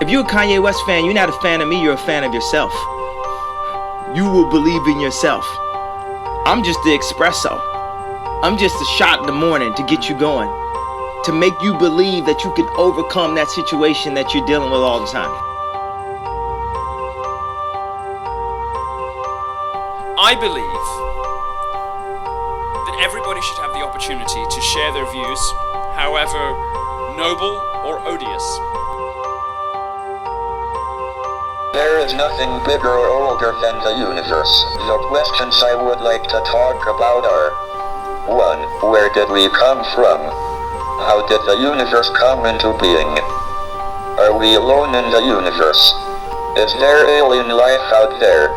If you're a Kanye West fan, you're not a fan of me, you're a fan of yourself. You will believe in yourself. I'm just the espresso. I'm just a shot in the morning to get you going, to make you believe that you can overcome that situation that you're dealing with all the time. I believe that everybody should have the opportunity to share their views, however noble or odious. There is nothing bigger or older than the universe. The questions I would like to talk about are: 1. Where did we come from? How did the universe come into being? Are we alone in the universe? Is there alien life out there?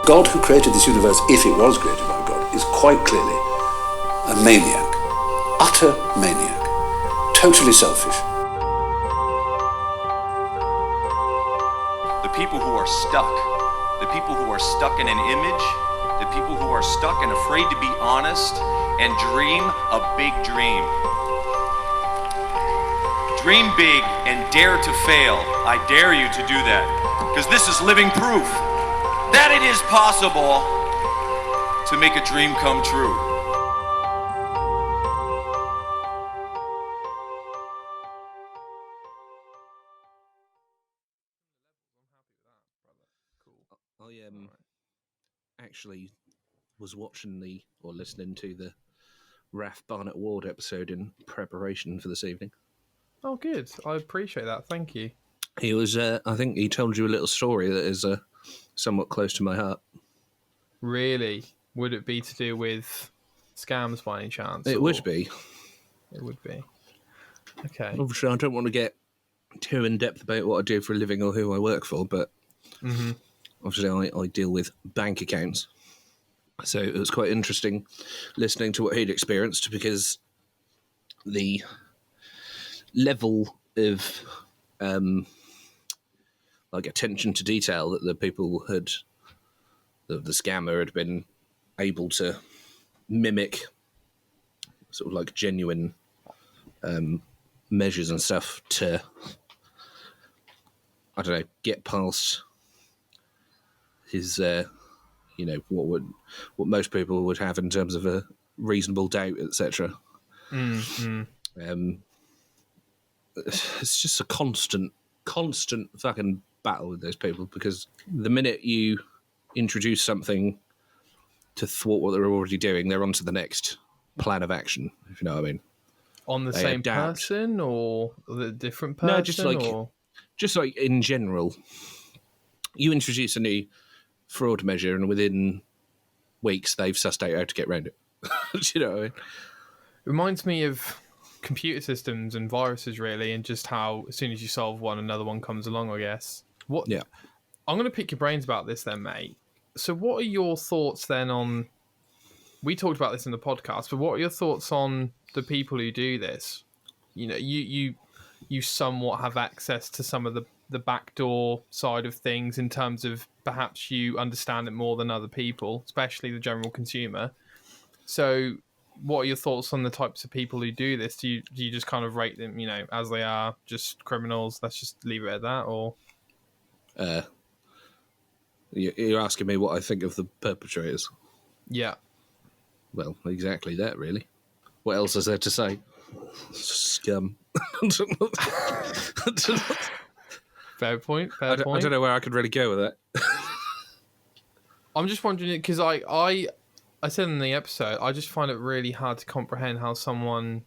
God who created this universe, if it was created by God, is quite clearly a maniac. Utter maniac. Totally selfish. The people who are stuck in an image, the people who are stuck and afraid to be honest and dream a big dream. Dream big and dare to fail. I dare you to do that, because this is living proof that it is possible to make a dream come true. I actually was watching or listening to the Ralph Barnett Ward episode in preparation for this evening. Oh, good. I appreciate that. Thank you. He was, I think he told you a little story that is somewhat close to my heart. Really? Would it be to do with scams by any chance? It would be. It would be. Okay. Obviously, I don't want to get too in-depth about what I do for a living or who I work for, but obviously I deal with bank accounts. So it was quite interesting listening to what he'd experienced, because the level of attention to detail that the people the scammer had been able to mimic, sort of like genuine measures and stuff to, I don't know, get past his, what most people would have in terms of a reasonable doubt, etc. It's just a constant fucking battle with those people, because the minute you introduce something to thwart what they're already doing, they're on to the next plan of action, if you know what I mean. On the same person or the different person? No, just like in general. You introduce a new fraud measure and within weeks they've sussed out how to get around it. Do you know what I mean? It reminds me of computer systems and viruses, really, and just how as soon as you solve one, another one comes along, I guess. Yeah. I'm going to pick your brains about this then, mate. So what are your thoughts then on... We talked about this in the podcast, but what are your thoughts on the people who do this? You know, you somewhat have access to some of the backdoor side of things in terms of perhaps you understand it more than other people, especially the general consumer. So what are your thoughts on the types of people who do this? Do you just kind of rate them, as they are, just criminals? Let's just leave it at that, or... You're asking me what I think of the perpetrators? Yeah. Well, exactly that, really. What else is there to say? Scum. Fair point. I don't know where I could really go with that. I'm just wondering, because I said in the episode, I just find it really hard to comprehend how someone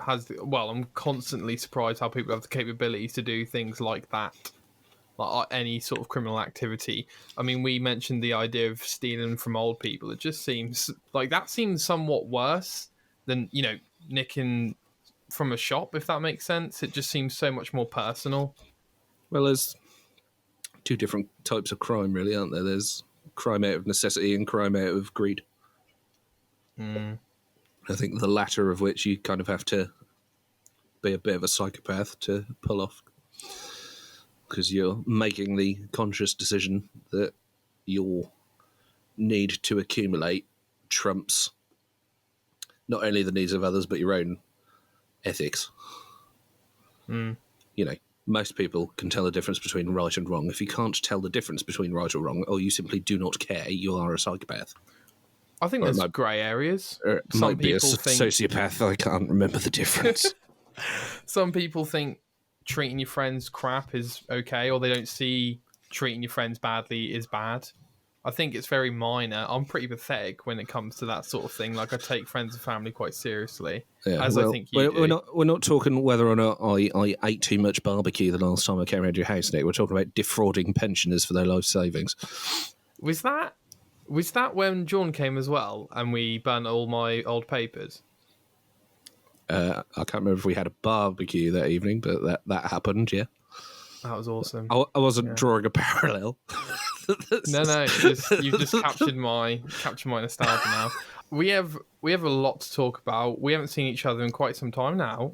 has... I'm constantly surprised how people have the capabilities to do things like that. Like any sort of criminal activity. I mean, we mentioned the idea of stealing from old people. It just seems like that seems somewhat worse than, nicking from a shop, if that makes sense. It just seems so much more personal. Well, there's two different types of crime, really, aren't there? There's crime out of necessity and crime out of greed. I think the latter of which you kind of have to be a bit of a psychopath to pull off, because you're making the conscious decision that your need to accumulate trumps not only the needs of others, but your own ethics. You know, most people can tell the difference between right and wrong. If you can't tell the difference between right or wrong, or you simply do not care, you are a psychopath. I think there's grey areas. Some Might be a people think sociopath. I can't remember the difference. some people think treating your friends crap is okay, or they don't see treating your friends badly is bad. I think it's very minor. I'm pretty pathetic when it comes to that sort of thing. Like, I take friends and family quite seriously, I think you do. We're not talking whether or not I ate too much barbecue the last time I came around your house, Nick. We're talking about defrauding pensioners for their life savings. Was that when John came as well, and we burnt all my old papers? I can't remember if we had a barbecue that evening, but that happened, yeah. That was awesome. I wasn't drawing a parallel. No, you've just captured my nostalgia now. We have a lot to talk about. We haven't seen each other in quite some time now.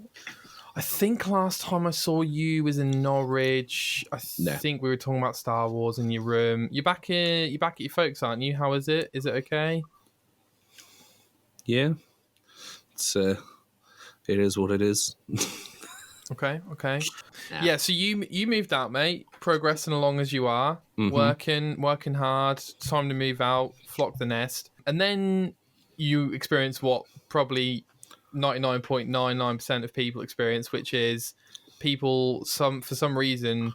I think last time I saw you was in Norwich. I think we were talking about Star Wars in your room. You're back at your folks, aren't you? How is it? Is it okay? Yeah. It is what it is. Okay. Yeah, so you moved out, mate. Progressing along as you are. Mm-hmm. Working hard. Time to move out, flock the nest. And then you experience what probably 99.99% of people experience, which is people for some reason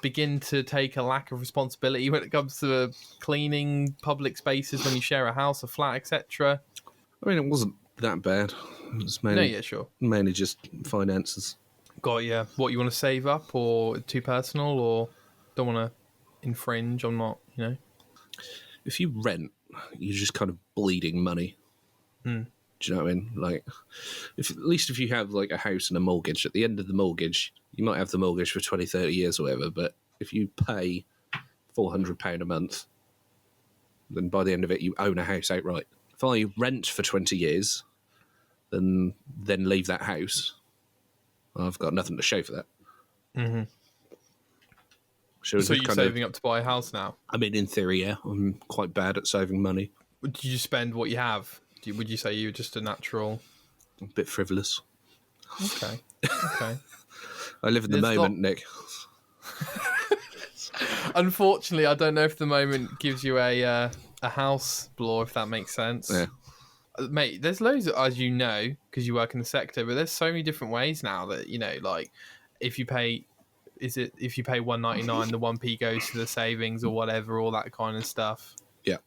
begin to take a lack of responsibility when it comes to cleaning public spaces when you share a house, a flat, etc. I mean, it wasn't that bad. It was mainly, mainly just finances. Got you. What, you want to save up, or too personal, or don't want to infringe? I'm not, If you rent, you're just kind of bleeding money. Do you know what I mean? Like, at least if you have like a house and a mortgage, at the end of the mortgage, you might have the mortgage for 20, 30 years or whatever, but if you pay £400 a month, then by the end of it, you own a house outright. If I rent for 20 years, then leave that house, I've got nothing to show for that. Mm-hmm. So you're saving up to buy a house now? I mean, in theory, yeah. I'm quite bad at saving money. Would you spend what you have? Would you say you're just a natural? A bit frivolous. Okay. I live in the moment, Nick. Unfortunately, I don't know if the moment gives you a house, Bloor, if that makes sense. Yeah. Mate, there's loads of, as you know, because you work in the sector, but there's so many different ways now that, like, if you pay $1.99, the 1p goes to the savings or whatever, all that kind of stuff. Yeah.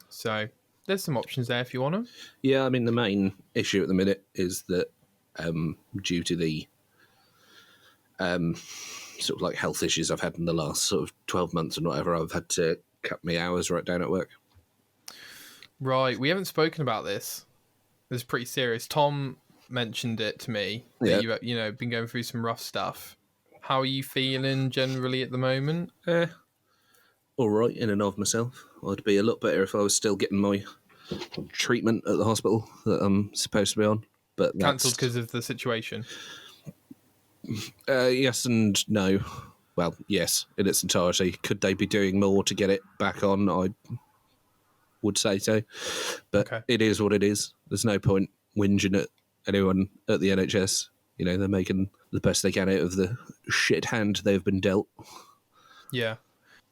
So there's some options there if you want them. Yeah, I mean, the main issue at the minute is that due to the sort of like health issues I've had in the last sort of 12 months and whatever, I've had to cut my hours right down at work. Right, we haven't spoken about this. It's pretty serious. Tom mentioned it to me. That you've been going through some rough stuff. How are you feeling generally at the moment? All right, in and of myself. I'd be a lot better if I was still getting my treatment at the hospital that I'm supposed to be on. But cancelled because of the situation? Yes and no. Well, yes, in its entirety. Could they be doing more to get it back on? I would say so. But It is what it is. There's no point whinging at anyone at the NHS. They're making the best they can out of the shit hand they've been dealt. Yeah.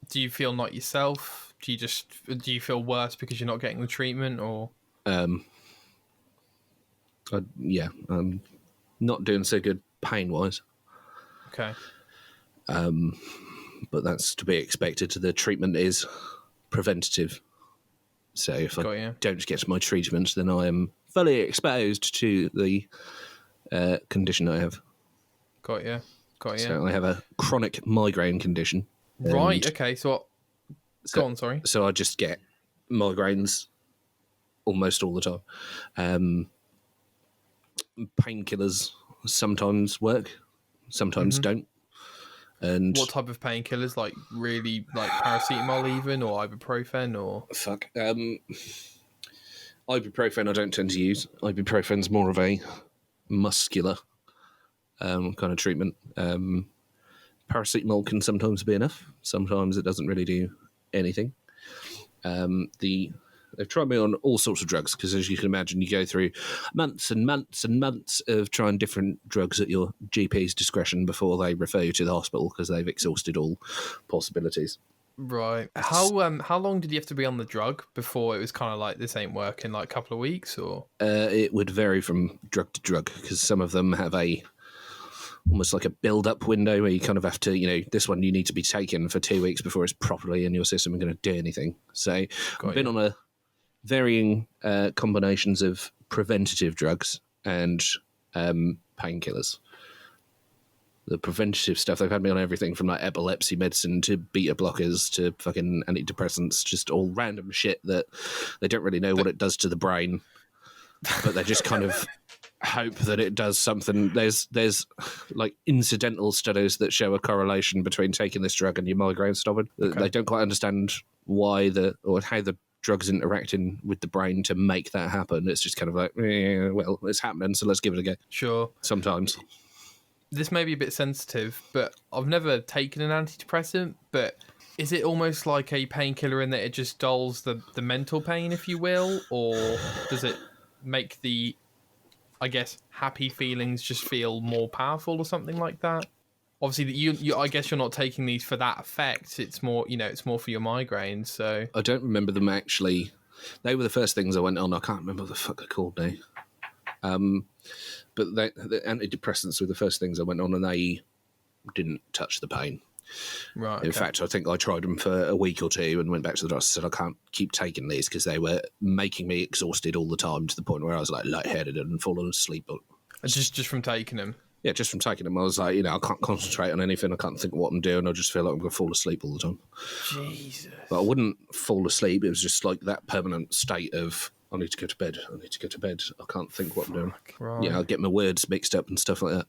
Do you feel not yourself? Do you feel worse because you're not getting the treatment, or? I'm not doing so good pain-wise. Okay. But that's to be expected. The treatment is preventative. So if I don't get my treatment, then I am fully exposed to the condition I have. Got you. So I have a chronic migraine condition. Right, okay. So go on, sorry. So I just get migraines almost all the time. Painkillers sometimes work, sometimes don't. And what type of painkillers? Like really, like paracetamol even, or ibuprofen, or? Fuck. Ibuprofen I don't tend to use. Ibuprofen's more of a muscular kind of treatment. Paracetamol can sometimes be enough. Sometimes it doesn't really do anything. The They've tried me on all sorts of drugs because, as you can imagine, you go through months and months and months of trying different drugs at your GP's discretion before they refer you to the hospital because they've exhausted all possibilities. Right. How long did you have to be on the drug before it was kind of like, this ain't working, like a couple of weeks, or? It would vary from drug to drug because some of them have almost like a build-up window where you kind of have to, this one you need to be taken for 2 weeks before it's properly in your system and going to do anything. So I've been on a varying combinations of preventative drugs and painkillers. The preventative stuff, they've had me on everything from like epilepsy medicine to beta blockers to fucking antidepressants, just all random shit that they don't really know what it does to the brain, but they just kind of hope that it does something. There's like incidental studies that show a correlation between taking this drug and your migraine stopping. Okay. They don't quite understand why or how the drug's interacting with the brain to make that happen. It's just kind of like, well, it's happening, so let's give it a go. Sure. Sometimes. This may be a bit sensitive, but I've never taken an antidepressant, but is it almost like a painkiller in that it just dulls the mental pain, if you will, or does it make the, I guess, happy feelings just feel more powerful or something like that? Obviously, you I guess you're not taking these for that effect. It's more, it's more for your migraines. So I don't remember them actually. They were the first things I went on. I can't remember what the fuck they're called now. But the antidepressants were the first things I went on, and they didn't touch the pain. Right. In fact, I think I tried them for a week or two and went back to the doctor and said I can't keep taking these because they were making me exhausted all the time to the point where I was like lightheaded and falling asleep. Just from taking them? Yeah, just from taking them. I was like, I can't concentrate on anything. I can't think of what I'm doing. I just feel like I'm going to fall asleep all the time. Jesus. But I wouldn't fall asleep. It was just like that permanent state of, I need to go to bed. I need to go to bed. I can't think what I'm doing. Right. I get my words mixed up and stuff like that.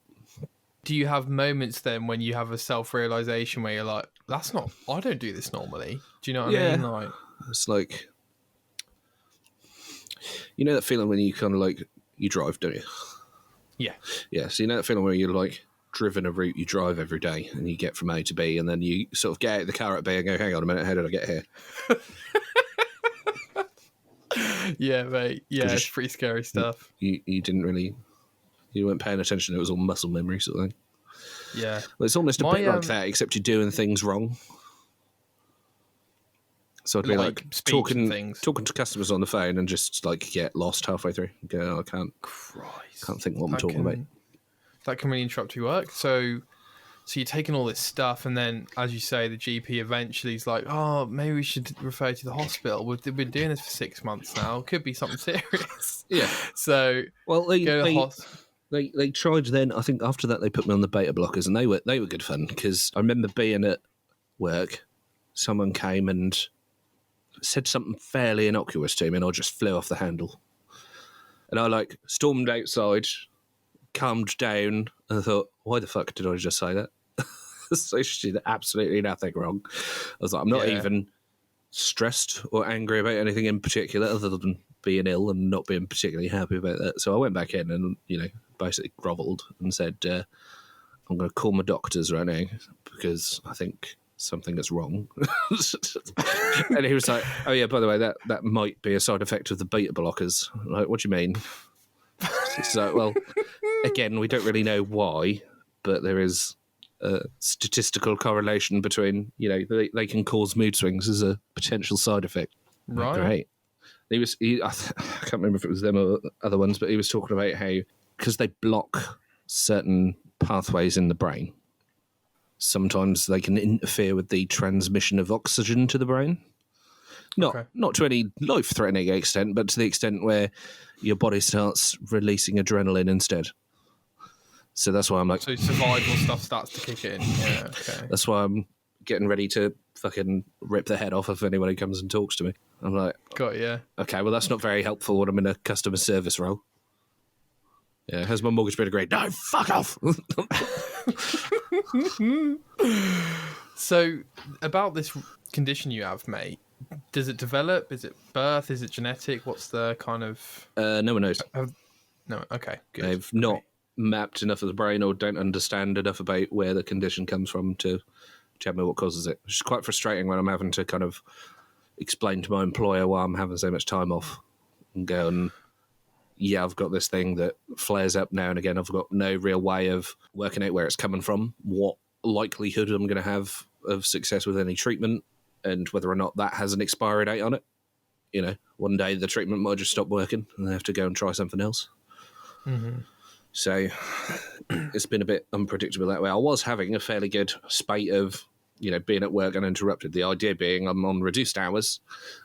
Do you have moments then when you have a self-realization where you're like, I don't do this normally? Do you know what I mean? Like, it's like, that feeling when you kind of like, you drive, don't you? Yeah. Yeah, so that feeling where you're like driven a route you drive every day and you get from A to B and then you sort of get out of the car at B and go, hang on a minute, how did I get here? Yeah, mate. Yeah, it's pretty scary stuff. You weren't paying attention. It was all muscle memory sort of thing. Yeah. Well, it's almost a bit like that, except you're doing things wrong. So I'd be like talking to customers on the phone and just like get lost halfway through. Go, I can't think what I'm talking about. That can really interrupt your work. So you're taking all this stuff, and then, as you say, the GP eventually is like, "Oh, maybe we should refer you to the hospital. We've been doing this for 6 months now. It could be something serious." Yeah. So they tried. Then I think after that they put me on the beta blockers, and they were good fun because I remember being at work. Someone came and said something fairly innocuous to me, and I just flew off the handle. And I like stormed outside, calmed down, and I thought, why the fuck did I just say that? So she did absolutely nothing wrong. I was like, I'm not even stressed or angry about anything in particular other than being ill and not being particularly happy about that. So I went back in and, basically grovelled and said, I'm going to call my doctors right now because I think something is wrong. And he was like, oh yeah, by the way, that might be a side effect of the beta blockers. I'm like, what do you mean? So, well, again, we don't really know why, but there is a statistical correlation between, they can cause mood swings as a potential side effect. Right. Great. I can't remember if it was them or other ones, but he was talking about how, because they block certain pathways in the brain, sometimes they can interfere with the transmission of oxygen to the brain. Not to any life-threatening extent, but to the extent where your body starts releasing adrenaline instead. So that's why I'm like... So survival stuff starts to kick in. Yeah, okay. That's why I'm getting ready to fucking rip the head off of anyone who comes and talks to me. I'm like... Got yeah. Okay, well, that's not very helpful when I'm in a customer service role. Yeah, has my mortgage been agreed? No, fuck off! So, about this condition you have, mate, does it develop? Is it birth? Is it genetic? What's the kind of... No one knows. No, okay, good. They've not mapped enough of the brain or don't understand enough about where the condition comes from to tell me what causes it. Which is quite frustrating when I'm having to kind of explain to my employer why I'm having so much time off and go and, yeah, I've got this thing that flares up now and again. I've got no real way of working out where it's coming from, what likelihood I'm going to have of success with any treatment, and whether or not that has an expiry date on it. You know, one day the treatment might just stop working and I have to go and try something else. Mm-hmm. So it's been a bit unpredictable that way. I was having a fairly good spate of, you know, being at work uninterrupted. The idea being I'm on reduced hours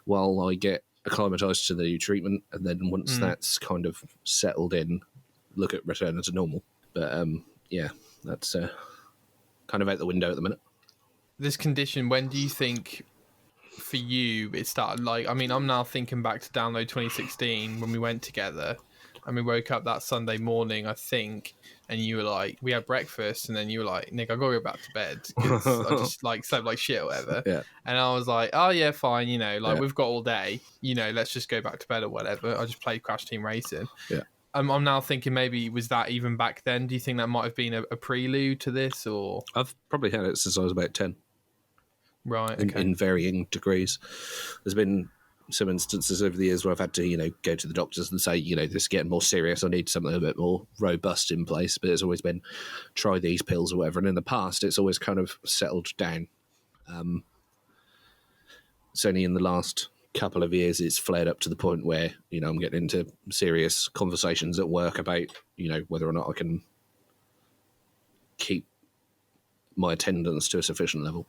while I get acclimatised to the new treatment, and then once that's kind of settled in, look at returning to normal. But yeah, that's kind of out the window at the minute. This condition, when do you think for you it started? Like, I mean, I'm now thinking back to Download 2016 when we went together and we woke up that Sunday morning, I think, and you were like, we had breakfast, and then you were like, Nick, I gotta go back to bed 'cause I just like slept like shit or whatever. Yeah. And I was like, oh yeah, fine, you know, like Yeah. we've got all day, you know, let's just go back to bed or whatever. I just played Crash Team Racing. Yeah. I'm now thinking maybe was that even back then? Do you think that might have been a prelude to this, or I've probably had it since I was about 10. right? Okay. In varying degrees. There's been some instances over the years where I've had to, you know, go to the doctors and say, you know, this is getting more serious. I need something a bit more robust in place. But it's always been try these pills or whatever. And in the past, it's always kind of settled down. It's only in the last couple of years it's flared up to the point where, you know, I'm getting into serious conversations at work about, you know, whether or not I can keep my attendance to a sufficient level.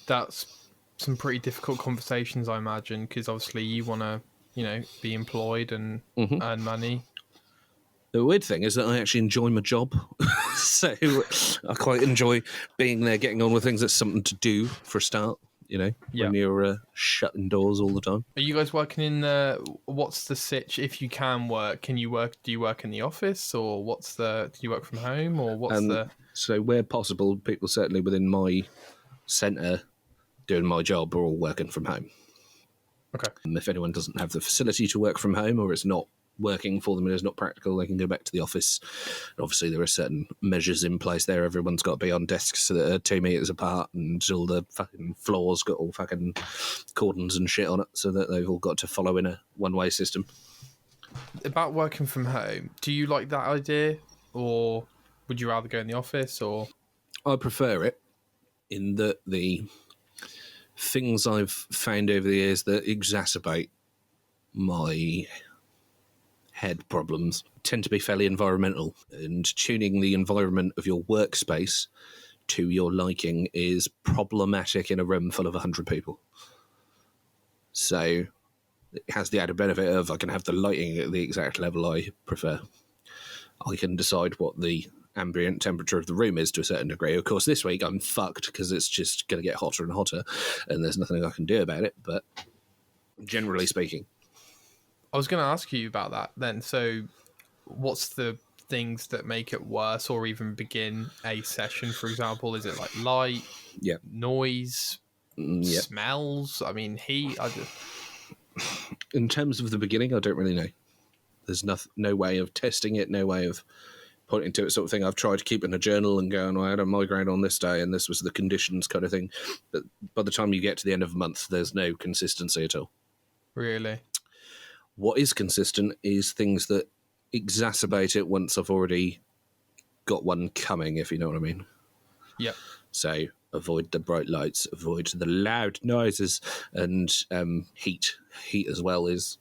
That's some pretty difficult conversations, I imagine, because obviously you want to, you know, be employed and earn money. The weird thing is that I actually enjoy my job. So I quite enjoy being there, getting on with things. That's something to do for a start, you know, when you're shut indoors all the time. Are you guys working in what's the sitch? If you can work, do you work in the office, or do you work from home, or what's So where possible, people certainly within my centre doing my job are all working from home. Okay. If anyone doesn't have the facility to work from home, or it's not working for them and it's not practical, they can go back to the office. And obviously there are certain measures in place there. Everyone's got to be on desks that are 2 meters apart, and all the fucking floors got all fucking cordons and shit on it, so that they've all got to follow in a one-way system. About working from home, do you like that idea, or would you rather go in the office? Or I prefer it in that the things I've found over the years that exacerbate my head problems tend to be fairly environmental, and tuning the environment of your workspace to your liking is problematic in a room full of 100 people. So it has the added benefit of I can have the lighting at the exact level I prefer. I can decide what the ambient temperature of the room is to a certain degree. Of course, this week I'm fucked because it's just going to get hotter and hotter, and there's nothing I can do about it. But generally speaking, I was going to ask you about that then. So what's the things that make it worse or even begin a session, for example? Is it like light, noise, smells? I mean, heat? In terms of the beginning, I don't really know. There's no way of testing it, no way of pointing to it, sort of thing. I've tried to keep in a journal and going, I had a migraine on this day and this was the conditions kind of thing. But by the time you get to the end of the month, there's no consistency at all. Really? What is consistent is things that exacerbate it once I've already got one coming, if you know what I mean. Yeah. So avoid the bright lights, avoid the loud noises, and heat. Heat as well is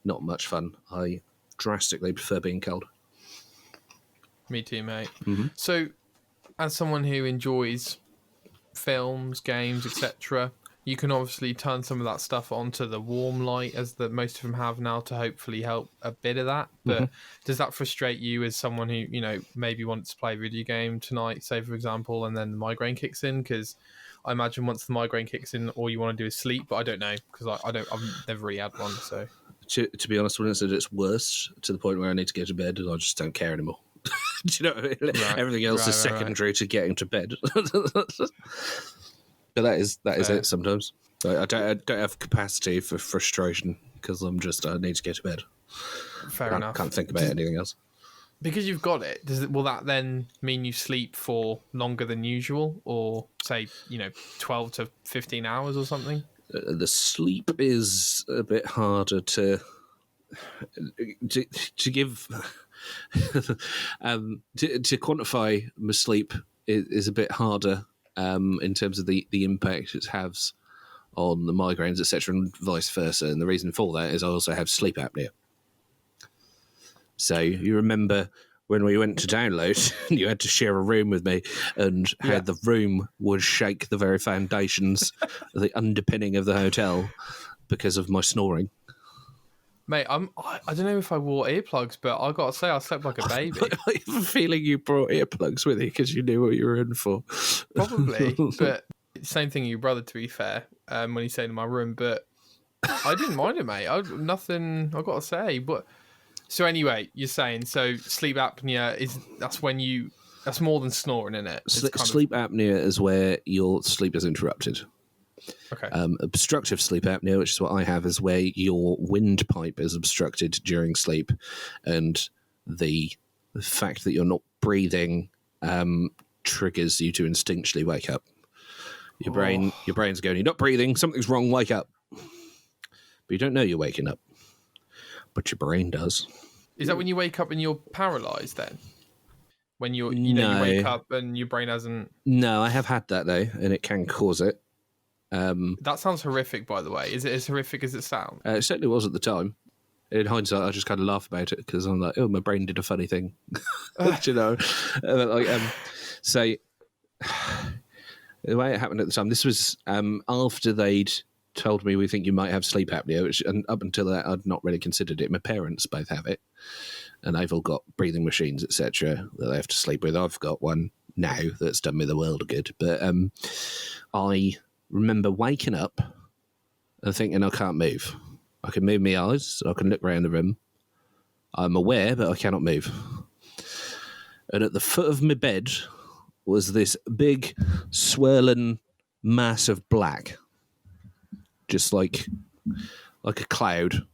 not much fun. I drastically prefer being cold. Me too, mate. Mm-hmm. So, as someone who enjoys films, games, etc., you can obviously turn some of that stuff onto the warm light, as most of them have now, to hopefully help a bit of that. But does that frustrate you as someone who, you know, maybe wants to play a video game tonight, say for example, and then the migraine kicks in? Because I imagine once the migraine kicks in, all you want to do is sleep. But I don't know, because I've never really had one. So to be honest, when it's worse to the point where I need to go to bed, I just don't care anymore. Do you know what I mean? Right. Everything else is secondary to getting to bed. But that is it sometimes. I don't have capacity for frustration because I need to go to bed. Fair enough. Can't think about anything else. Because you've got it, will that then mean you sleep for longer than usual, or say, 12 to 15 hours or something? The sleep is a bit harder to give to quantify my sleep is a bit harder in terms of the impact it has on the migraines, etc., and vice versa. And the reason for that is I also have sleep apnea. So you remember when we went to download, you had to share a room with me, and how the room would shake the very foundations, the underpinning of the hotel, because of my snoring. Mate, I don't know if I wore earplugs, but I got to say I slept like a baby. I have a feeling you brought earplugs with you because you knew what you were in for. Probably, but same thing your brother, to be fair, when he stayed in my room, but I didn't mind it, mate. Nothing I got to say. But so anyway, you're saying, so sleep apnea that's more than snoring, isn't it? Sleep apnea is where your sleep is interrupted. Okay. Obstructive sleep apnea, which is what I have, is where your windpipe is obstructed during sleep, and the fact that you're not breathing triggers you to instinctually wake up. Your brain's going, you're not breathing, something's wrong, wake up. But you don't know you're waking up. But your brain does. Is that when you wake up and you're paralysed then? When you wake up and your brain hasn't... No, I have had that though, and it can cause it. That sounds horrific, by the way. Is it as horrific as it sounds? It certainly was at the time. In hindsight, I just kind of laugh about it because I'm like, oh, my brain did a funny thing. You know? So the way it happened at the time, this was after they'd told me we think you might have sleep apnea, which, and up until that, I'd not really considered it. My parents both have it, and they've all got breathing machines, etc., that they have to sleep with. I've got one now that's done me the world of good. But I remember waking up and thinking I can't move. I can move my eyes, I can look around the room. I'm aware, but I cannot move. And at the foot of my bed was this big, swirling mass of black. Just like a cloud,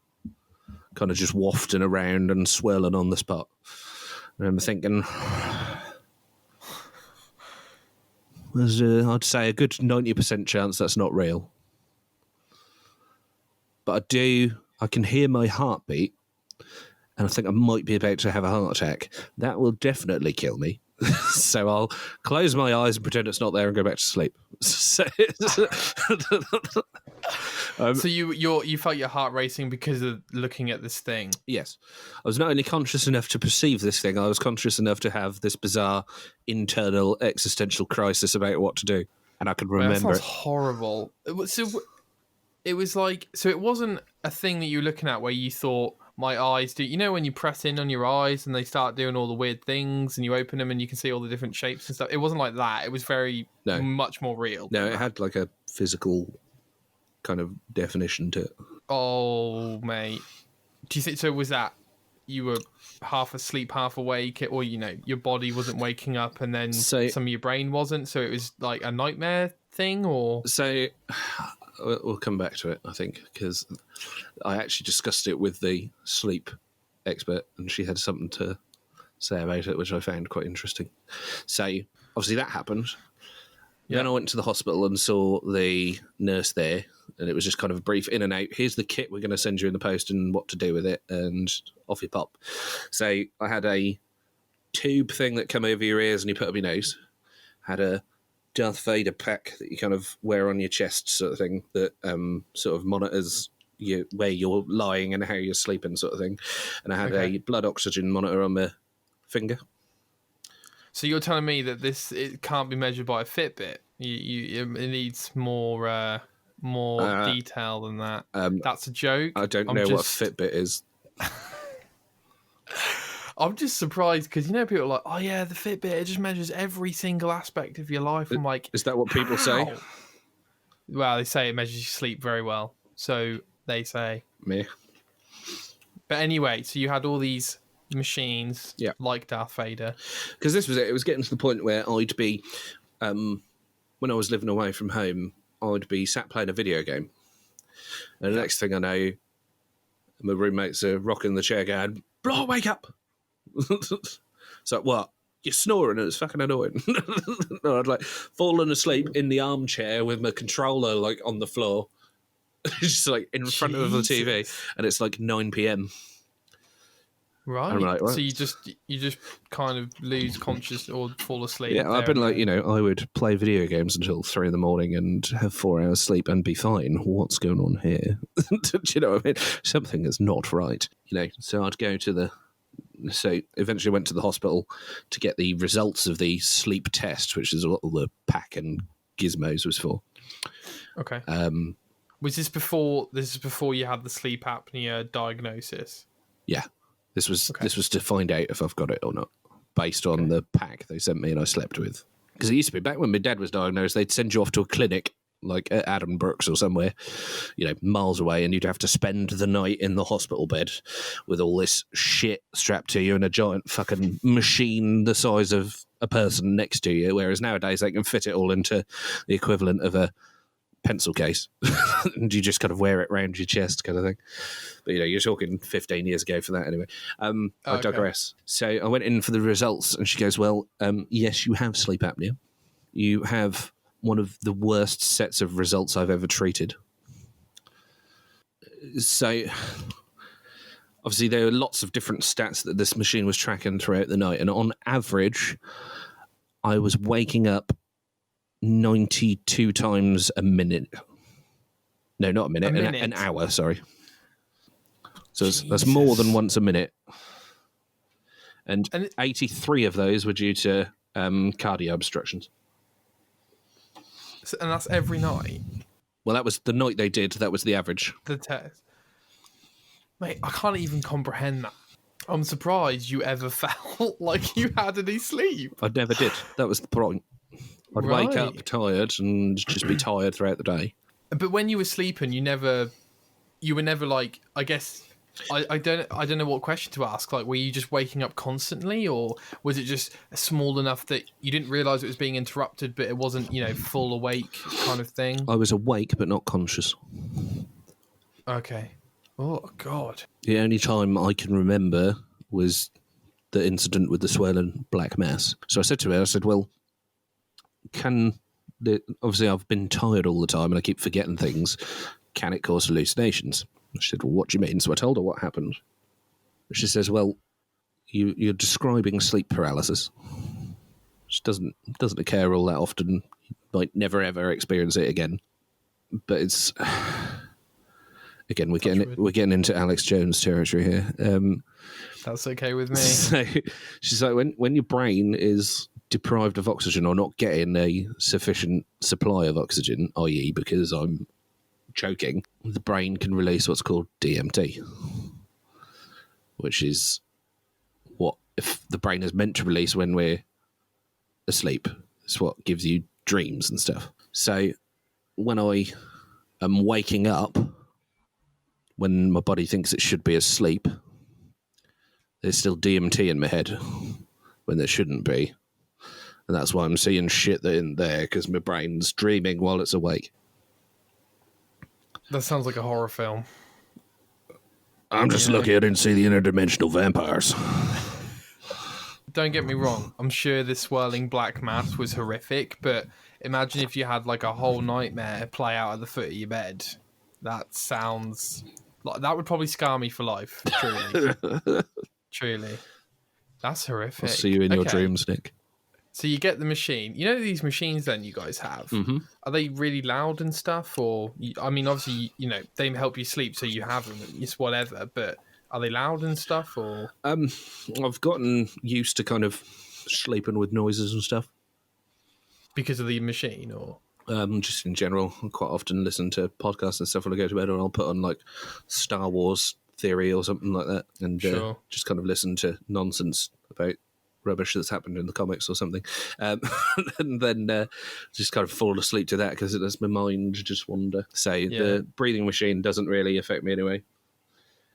kind of just wafting around and swirling on the spot. I remember thinking, there's I'd say a good 90% chance that's not real. But I can hear my heartbeat, and I think I might be about to have a heart attack. That will definitely kill me. So I'll close my eyes and pretend it's not there and go back to sleep. So you felt your heart racing because of looking at this thing? Yes. I was not only conscious enough to perceive this thing, I was conscious enough to have this bizarre internal existential crisis about what to do. And I could remember that sounds horrible. So it was like, so it wasn't a thing that you were looking at where you thought, my eyes do, you know, when you press in on your eyes and they start doing all the weird things and you open them and you can see all the different shapes and stuff. It wasn't like that. It was much more real. No, it had like a physical kind of definition to it. Oh, mate. Do you think so? Was that you were half asleep, half awake, or your body wasn't waking up and then some of your brain wasn't? So it was like a nightmare thing, or so. We'll come back to it, I think, because I actually discussed it with the sleep expert, and she had something to say about it, which I found quite interesting. So obviously that happened. Yeah. Then I went to the hospital and saw the nurse there, and it was just kind of a brief in and out. Here's the kit we're going to send you in the post and what to do with it, and off you pop. So I had a tube thing that came over your ears and you put up your nose. Had a Darth Vader pack that you kind of wear on your chest, sort of thing, that sort of monitors where you're lying and how you're sleeping, sort of thing. And I had a blood oxygen monitor on my finger. So you're telling me that it can't be measured by a Fitbit? It needs more detail than that. That's a joke. I don't know what a Fitbit is. I'm just surprised because people are like, oh yeah, the Fitbit, it just measures every single aspect of your life. I'm like, is that what people say? Well, they say it measures your sleep very well. So they say. Me. But anyway, so you had all these machines like Darth Vader. Because this was it. It was getting to the point where I'd be, when I was living away from home, I'd be sat playing a video game. And the next thing I know, my roommates are rocking the chair going, Bloor, wake up! So what? You're snoring and it's fucking annoying. No, I'd fallen asleep in the armchair with my controller on the floor, just like in front of the TV, and it's like 9 p.m. Right. I'm like, what? So you just kind of lose consciousness or fall asleep. Yeah, I've been like, I would play video games until 3 a.m. and have 4 hours sleep and be fine. What's going on here? Do you know what I mean? Something is not right. So I'd go to so eventually went to the hospital to get the results of the sleep test, which is what all the pack and gizmos was for. Okay. Was this before you had the sleep apnea diagnosis? Yeah. This was to find out if I've got it or not, based on the pack they sent me and I slept with. Because it used to be, back when my dad was diagnosed, they'd send you off to a clinic, like at Adam Brooks or somewhere, miles away, and you'd have to spend the night in the hospital bed with all this shit strapped to you and a giant fucking machine the size of a person next to you, whereas nowadays they can fit it all into the equivalent of a pencil case and you just kind of wear it around your chest kind of thing. But you're talking 15 years ago for that anyway. I digress. So I went in for the results and she goes, well, yes, you have sleep apnea. You have one of the worst sets of results I've ever treated. So obviously there are lots of different stats that this machine was tracking throughout the night, and on average I was waking up 92 times a minute. No, not a minute. An hour, sorry. So that's more than once a minute. And 83 of those were due to cardio obstructions. And that's every night? Well, that was the night they did. That was the average. The test. Mate, I can't even comprehend that. I'm surprised you ever felt like you had any sleep. I never did. That was the point. I'd wake up tired and just be tired throughout the day. But when you were sleeping, you were never like, I guess, I don't know what question to ask. Like, were you just waking up constantly, or was it just small enough that you didn't realise it was being interrupted, but it wasn't, full awake kind of thing? I was awake, but not conscious. Okay. Oh, God. The only time I can remember was the incident with the swollen black mass. So I said to her, well, obviously I've been tired all the time and I keep forgetting things. Can it cause hallucinations? She said, well, what do you mean? So I told her what happened. She says, well, you're describing sleep paralysis. She doesn't occur all that often. You might never ever experience it again. But it's again, we're getting into Alex Jones territory here. That's okay with me. So she's like, when your brain is deprived of oxygen or not getting a sufficient supply of oxygen, i.e. because I'm choking, the brain can release what's called DMT, which is what if the brain is meant to release when we're asleep. It's what gives you dreams and stuff. So when I am waking up, when my body thinks it should be asleep, there's still DMT in my head when there shouldn't be. And that's why I'm seeing shit that isn't there, because my brain's dreaming while it's awake. That sounds like a horror film. I'm just lucky I didn't see the interdimensional vampires. Don't get me wrong. I'm sure this swirling black mass was horrific, but imagine if you had like a whole nightmare play out at the foot of your bed. That sounds like that would probably scar me for life. Truly. Truly. That's horrific. I'll see you in your dreams, Nick. So you get the machine. You know these machines then you guys have? Mm-hmm. Are they really loud and stuff? Or, I mean, obviously, they help you sleep, so you have them. It's whatever. But are they loud and stuff? Or I've gotten used to kind of sleeping with noises and stuff. Because of the machine, or? Just in general. I quite often listen to podcasts and stuff when I go to bed, or I'll put on like Star Wars Theory or something like that, and just kind of listen to nonsense about rubbish that's happened in the comics or something, and then just kind of fall asleep to that because it lets my mind just wander. So the breathing machine doesn't really affect me anyway.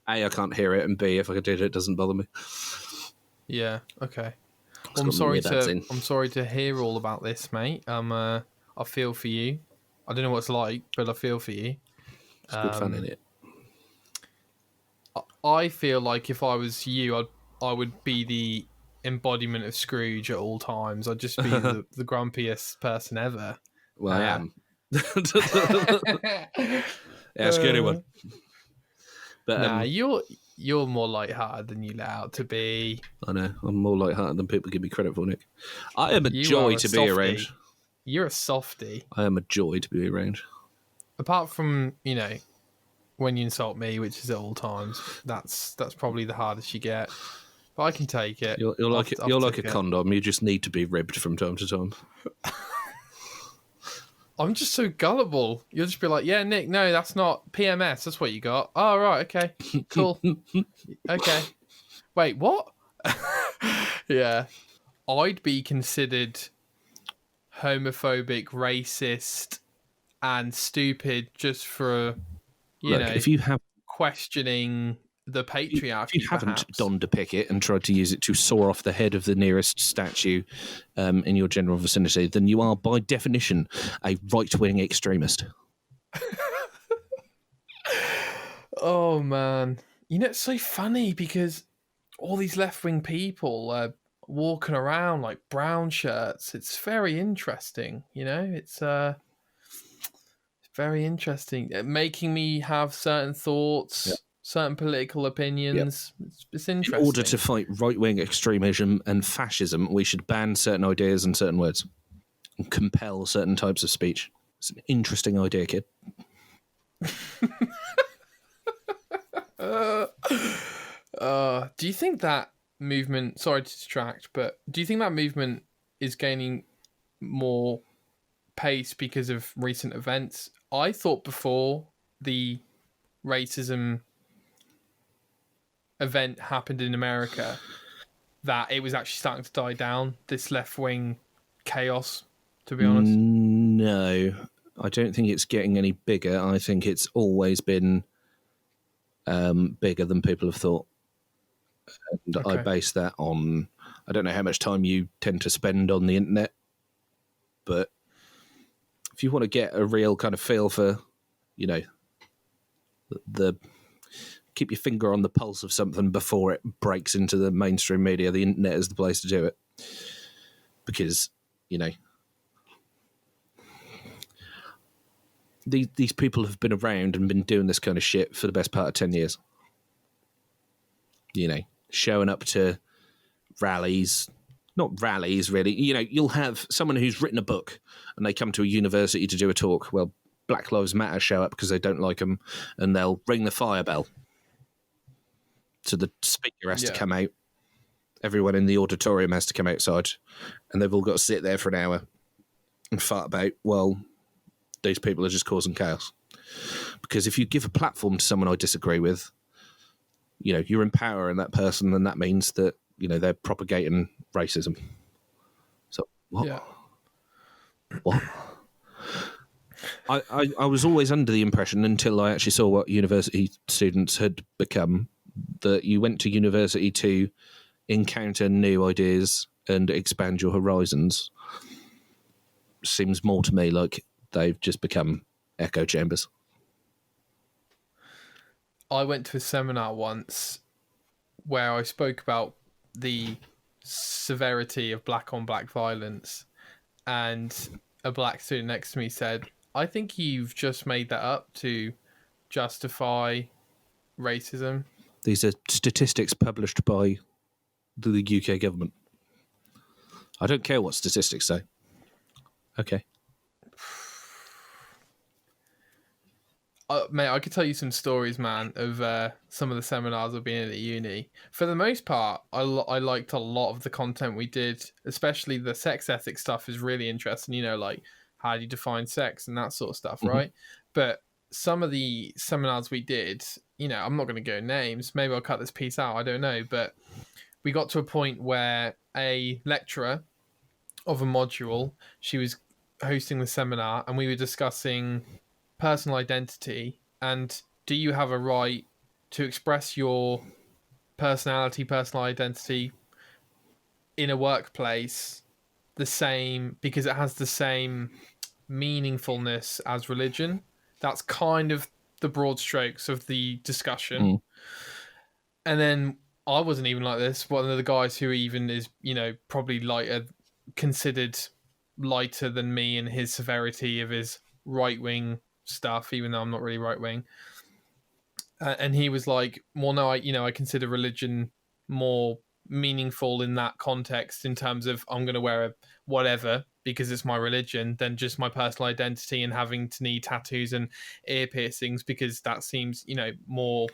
A, I can't hear it, and B, if I did it doesn't bother me. Yeah, okay. Well, I'm sorry to hear all about this, mate. I feel for you. I don't know what it's like, but I feel for you. It's good fun, isn't it? I feel like if I was you, I would be the embodiment of Scrooge at all times. I'd just be the grumpiest person ever. Well, I am. Ask anyone. But Nah, you're more lighthearted than you let out to be. I know I'm more lighthearted than people give me credit for, Nick. I am a You joy are a to be softie. around. You're a softie. I am a joy to be around. Apart from, when you insult me, which is at all times, that's probably the hardest you get. But I can take it. You're like a condom. You just need to be ribbed from time to time. I'm just so gullible. You'll just be like, yeah, Nick, no, that's not PMS. That's what you got. Oh, right, okay, cool. Okay. Wait, what? Yeah. I'd be considered homophobic, racist, and stupid just for, if you have questioning the patriarchy. If you haven't perhaps. donned a picket and tried to use it to saw off the head of the nearest statue in your general vicinity, then you are, by definition, a right-wing extremist. Oh, man. It's so funny because all these left-wing people are walking around like brown shirts. It's very interesting, It's very interesting. Making me have certain thoughts, certain political opinions. It's interesting. In order to fight right-wing extremism and fascism, we should ban certain ideas and certain words and compel certain types of speech. It's an interesting idea, kid. Do you think that movement, sorry to distract, but do you think that movement is gaining more pace because of recent events? I thought before the racism event happened in America that it was actually starting to die down, this left-wing chaos, to be honest. No, I don't think it's getting any bigger. I think it's always been bigger than people have thought. And I base that on, I don't know how much time you tend to spend on the internet, but if you want to get a real kind of feel for, the keep your finger on the pulse of something before it breaks into the mainstream media, the internet is the place to do it. Because, these people have been around and been doing this kind of shit for the best part of 10 years. Showing up to rallies, not rallies really. You'll have someone who's written a book and they come to a university to do a talk. Well, Black Lives Matter show up because they don't like them and they'll ring the fire bell. So the speaker has to come out. Everyone in the auditorium has to come outside and they've all got to sit there for an hour and fart about, well, these people are just causing chaos. Because if you give a platform to someone I disagree with, you're empowering that person, and that means that, they're propagating racism. So, what? Yeah. What? I was always under the impression, until I actually saw what university students had become, that you went to university to encounter new ideas and expand your horizons. Seems more to me like they've just become echo chambers. I went to a seminar once where I spoke about the severity of black on black violence, and a black student next to me said, I think you've just made that up to justify racism. These are statistics published by the UK government. I don't care what statistics say. Okay. Mate, I could tell you some stories, man, of some of the seminars I've been in at uni. For the most part, I liked a lot of the content we did, especially the sex ethics stuff is really interesting, like how do you define sex and that sort of stuff, right? But some of the seminars we did, I'm not going to go names, maybe I'll cut this piece out, I don't know, but we got to a point where a lecturer of a module, she was hosting the seminar and we were discussing personal identity and do you have a right to express your personality, personal identity in a workplace the same, because it has the same meaningfulness as religion. That's kind of the broad strokes of the discussion. And then I wasn't even like this. One of the guys who even is, probably lighter, considered lighter than me in his severity of his right-wing stuff, even though I'm not really right wing. And he was like, well, no, I consider religion more meaningful in that context, in terms of I'm going to wear a whatever because it's my religion, than just my personal identity and having to need tattoos and ear piercings, because that seems, more.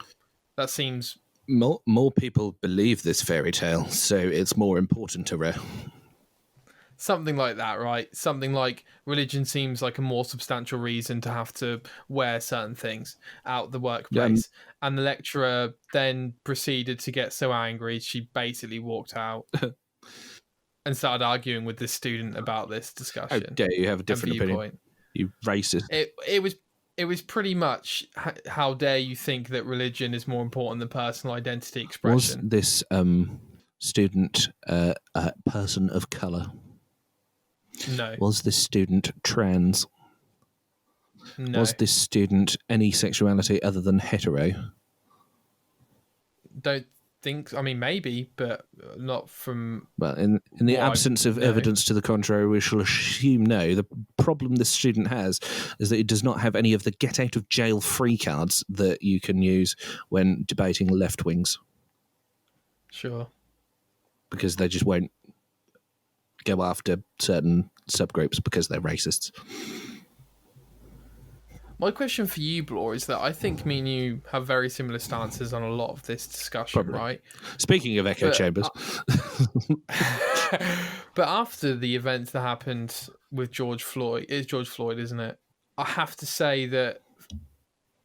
That seems More people believe this fairy tale, so it's more important to her. something like that, right? Something like religion seems like a more substantial reason to have to wear certain things out the workplace. And the lecturer then proceeded to get so angry, she basically walked out and started arguing with this student about this discussion. How dare you have a different opinion? You racist. It was pretty much, how dare you think that religion is more important than personal identity expression. Was this student a person of colour? No. Was this student trans? No. Was this student any sexuality other than hetero? Don't think. I mean, maybe, but not from. Well, in the absence of evidence to the contrary, we shall assume no. The problem this student has is that he does not have any of the get out of jail free cards that you can use when debating left wings. Sure. Because they just won't go after certain subgroups because they're racists. My question for you, Bloor, is that I think me and you have very similar stances on a lot of this discussion, Probably. right? Speaking of echo chambers. But after the events that happened with George Floyd, it's George Floyd, isn't it? I have to say that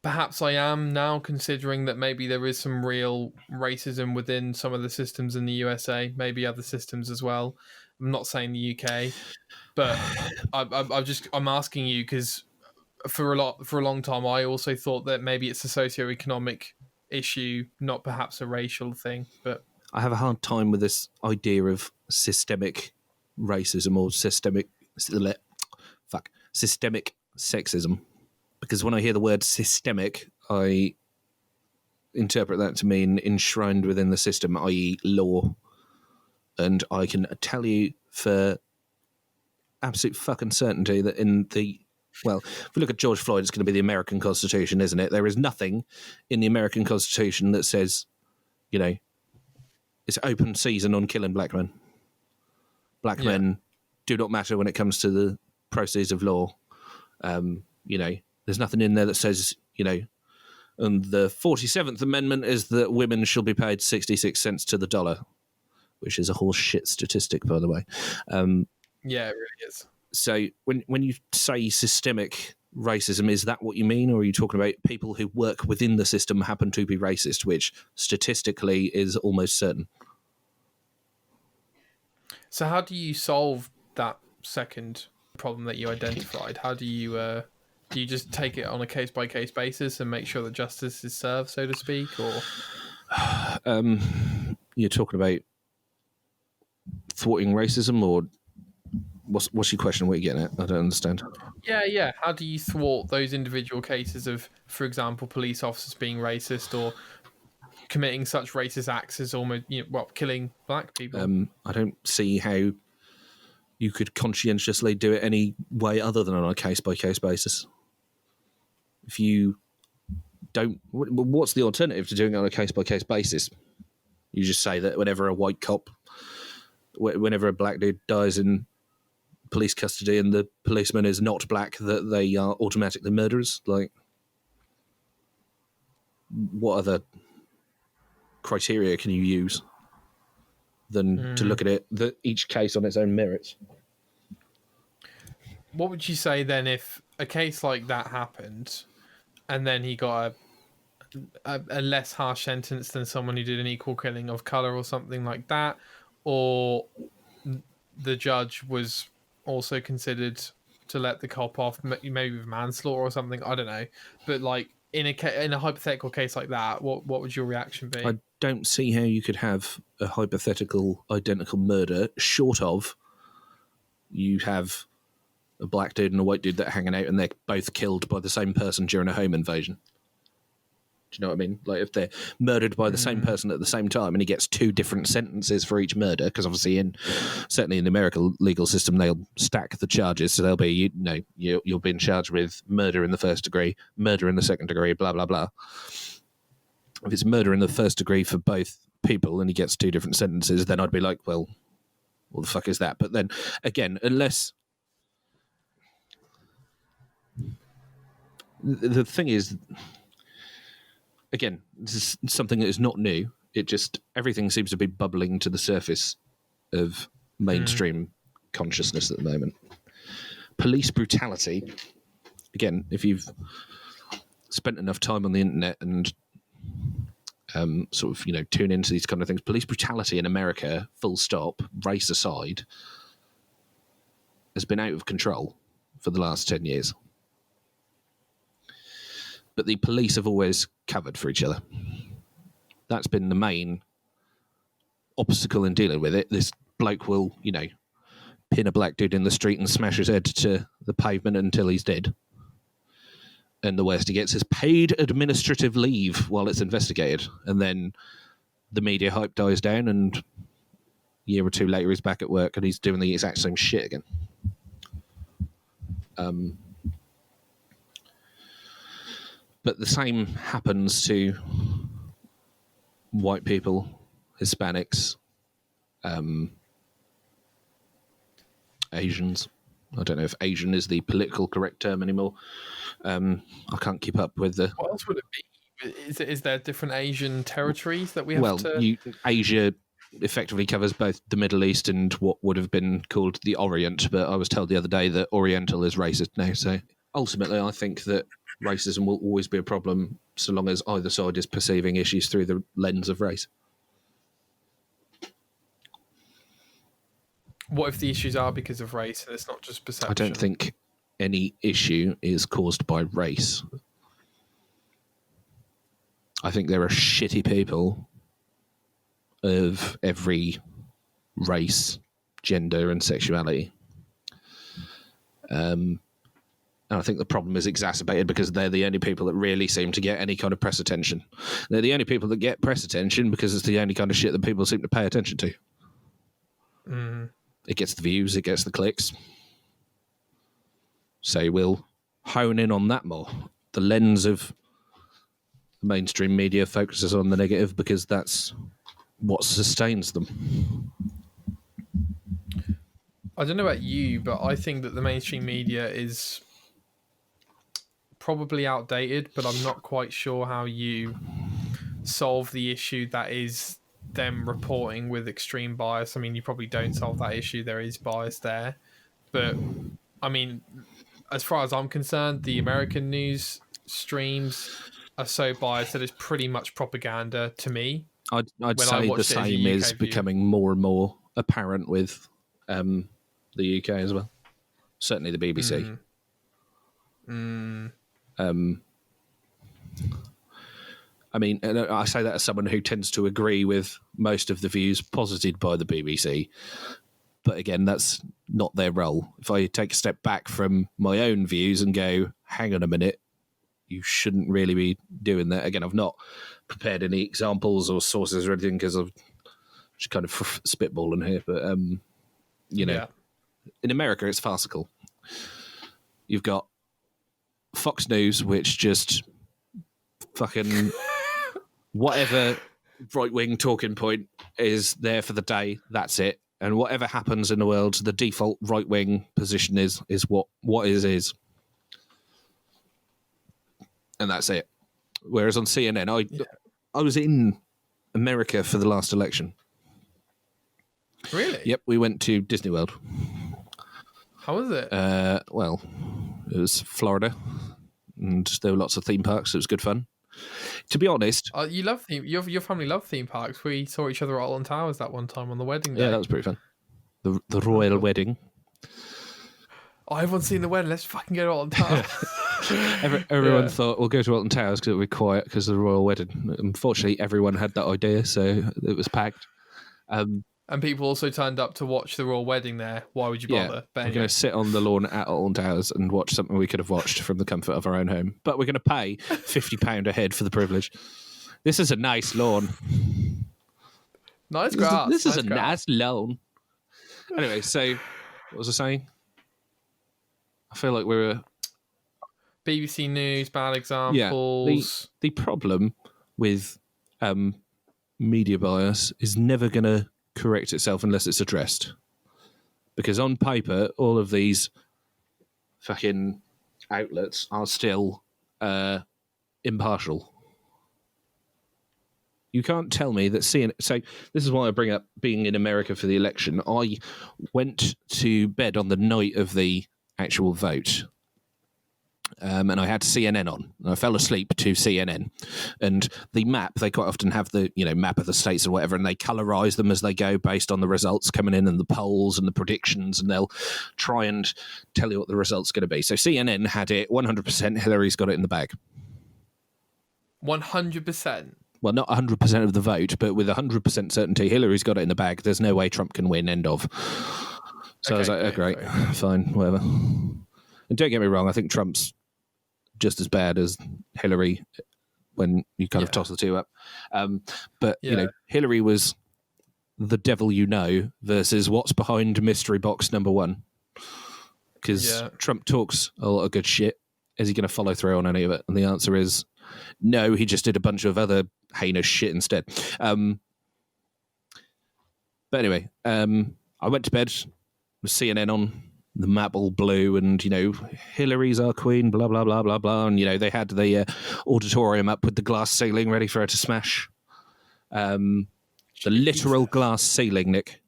perhaps I am now considering that maybe there is some real racism within some of the systems in the USA, maybe other systems as well. I'm not saying the UK, but I'm asking you because for a long time I also thought that maybe it's a socioeconomic issue, not perhaps a racial thing. But I have a hard time with this idea of systemic racism or systemic sexism, because when I hear the word systemic, I interpret that to mean enshrined within the system, i.e. law. And I can tell you for absolute fucking certainty that if we look at George Floyd, it's going to be the American Constitution, isn't it? There is nothing in the American Constitution that says, it's open season on killing black men. Black men do not matter when it comes to the process of law. There's nothing in there that says, and the 47th Amendment is that women shall be paid 66 cents to the dollar, which is a horse shit statistic, by the way. Yeah, it really is. So when you say systemic racism, is that what you mean? Or are you talking about people who work within the system happen to be racist, which statistically is almost certain? So how do you solve that second problem that you identified? How do you just take it on a case-by-case basis and make sure that justice is served, so to speak? Or you're talking about thwarting racism, or what's your question? What are you getting at? I don't understand. Yeah. How do you thwart those individual cases of, for example, police officers being racist or committing such racist acts as almost, killing black people? I don't see how you could conscientiously do it any way other than on a case-by-case basis. If you don't, what's the alternative to doing it on a case-by-case basis? You just say that whenever a black dude dies in police custody and the policeman is not black, that they are automatically murderers. Like, what other criteria can you use than to look at it, each case on its own merits? What would you say then if a case like that happened and then he got a less harsh sentence than someone who did an equal killing of colour or something like that, or the judge was also considered to let the cop off, maybe with manslaughter or something? I don't know, but like in a hypothetical case like that, what would your reaction be? I don't see how you could have a hypothetical identical murder short of you have a black dude and a white dude that are hanging out and they're both killed by the same person during a home invasion. Do you know what I mean? Like if they're murdered by the same person at the same time and he gets 2 different sentences for each murder, because obviously certainly in the American legal system, they'll stack the charges. So they'll be, you're being charged with murder in the first degree, murder in the second degree, blah, blah, blah. If it's murder in the first degree for both people and he gets 2 different sentences, then I'd be like, well, what the fuck is that? But then again, unless the thing is, again, this is something that is not new. It just, everything seems to be bubbling to the surface of mainstream consciousness at the moment. Police brutality, again, if you've spent enough time on the internet and sort of, tune into these kind of things, police brutality in America, full stop, race aside, has been out of control for the last 10 years. But the police have always covered for each other. That's been the main obstacle in dealing with it. This bloke will, pin a black dude in the street and smash his head to the pavement until he's dead. And the worst he gets is paid administrative leave while it's investigated. And then the media hype dies down and a year or 2 later he's back at work and he's doing the exact same shit again. But the same happens to white people, Hispanics, Asians. I don't know if Asian is the political correct term anymore. I can't keep up with the... What else would it be? Is there different Asian territories that we have to... Asia effectively covers both the Middle East and what would have been called the Orient, but I was told the other day that Oriental is racist now. So ultimately, I think that racism will always be a problem so long as either side is perceiving issues through the lens of race. What if the issues are because of race and it's not just perception? I don't think any issue is caused by race. I think there are shitty people of every race, gender, and sexuality. And I think the problem is exacerbated because they're the only people that really seem to get any kind of press attention. They're the only people that get press attention because it's the only kind of shit that people seem to pay attention to. It gets the views, it gets the clicks. So we'll hone in on that more. The lens of mainstream media focuses on the negative because that's what sustains them. I don't know about you, but I think that the mainstream media is probably outdated, but I'm not quite sure how you solve the issue that is them reporting with extreme bias. I mean, you probably don't solve that issue. There is bias there. But, I mean, as far as I'm concerned, the American news streams are so biased that it's pretty much propaganda to me. I'd say the same is becoming more and more apparent with the UK as well. Certainly the BBC. I mean, and I say that as someone who tends to agree with most of the views posited by the BBC. But again, that's not their role. If I take a step back from my own views and go, hang on a minute, you shouldn't really be doing that. Again, I've not prepared any examples or sources or anything because I'm just kind of spitballing here. But, in America, it's farcical. You've got Fox News, which just fucking whatever right-wing talking point is there for the day, that's it. And whatever happens in the world, the default right-wing position is what is. And that's it. Whereas on CNN, I was in America for the last election. Really? Yep, we went to Disney World. How was it? Well, it was Florida, and there were lots of theme parks. So it was good fun. To be honest, you love your family love theme parks. We saw each other at Alton Towers that one time on the wedding day. Yeah, that was pretty fun. The royal wedding. Oh, everyone's seen the wedding. Let's fucking go to Alton Towers. Everyone thought we'll go to Alton Towers because it'll be quiet because of the royal wedding. Unfortunately, everyone had that idea, so it was packed. And people also turned up to watch the royal wedding there. Why would you bother? Yeah, But we're anyway. going to sit on the lawn at Alton Towers and watch something we could have watched from the comfort of our own home. But we're going to pay £50 a head for the privilege. This is a nice lawn. Nice grass. This is nice a grass. nice lawn. Anyway, so what was I saying? I feel like we're... BBC News, bad Yeah, examples. the problem with media bias is never going to correct itself unless it's addressed. Because on paper, all of these fucking outlets are still impartial. You can't tell me that CNN... So this is why I bring up being in America for the election. I went to bed on the night of the actual vote, and I had CNN on. And I fell asleep to CNN. And the map, they quite often have the map of the states or whatever, and they colorise them as they go based on the results coming in and the polls and the predictions, and they'll try and tell you what the result's going to be. So CNN had it 100%. Hillary's got it in the bag. 100%. Well, not 100% of the vote, but with 100% certainty, Hillary's got it in the bag. There's no way Trump can win, end of. So I was like, oh, great, fine, whatever. And don't get me wrong, I think Trump's just as bad as Hillary when you kind of toss the two up. But, Hillary was the devil you know versus what's behind mystery box number one. Because Trump talks a lot of good shit. Is he going to follow through on any of it? And the answer is no, he just did a bunch of other heinous shit instead. But anyway, I went to bed with CNN on, the map all blue, and, Hillary's our queen, blah, blah, blah, blah, blah. And, they had the auditorium up with the glass ceiling ready for her to smash. The literal glass ceiling, Nick.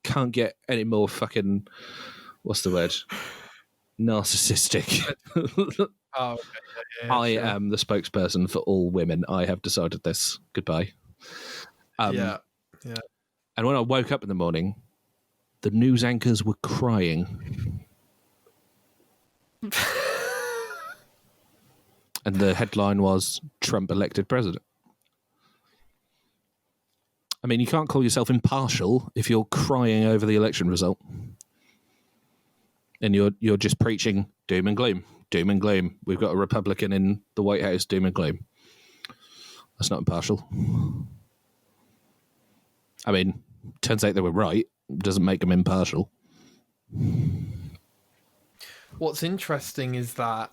Can't get any more fucking, what's the word? Narcissistic. Oh, okay. I am the spokesperson for all women. I have decided this. Goodbye. Yeah. And when I woke up in the morning, the news anchors were crying. And the headline was, Trump elected president. I mean, you can't call yourself impartial if you're crying over the election result. And you're just preaching doom and gloom. Doom and gloom. We've got a Republican in the White House, doom and gloom. That's not impartial. I mean, turns out they were right. Doesn't make them impartial. What's interesting is that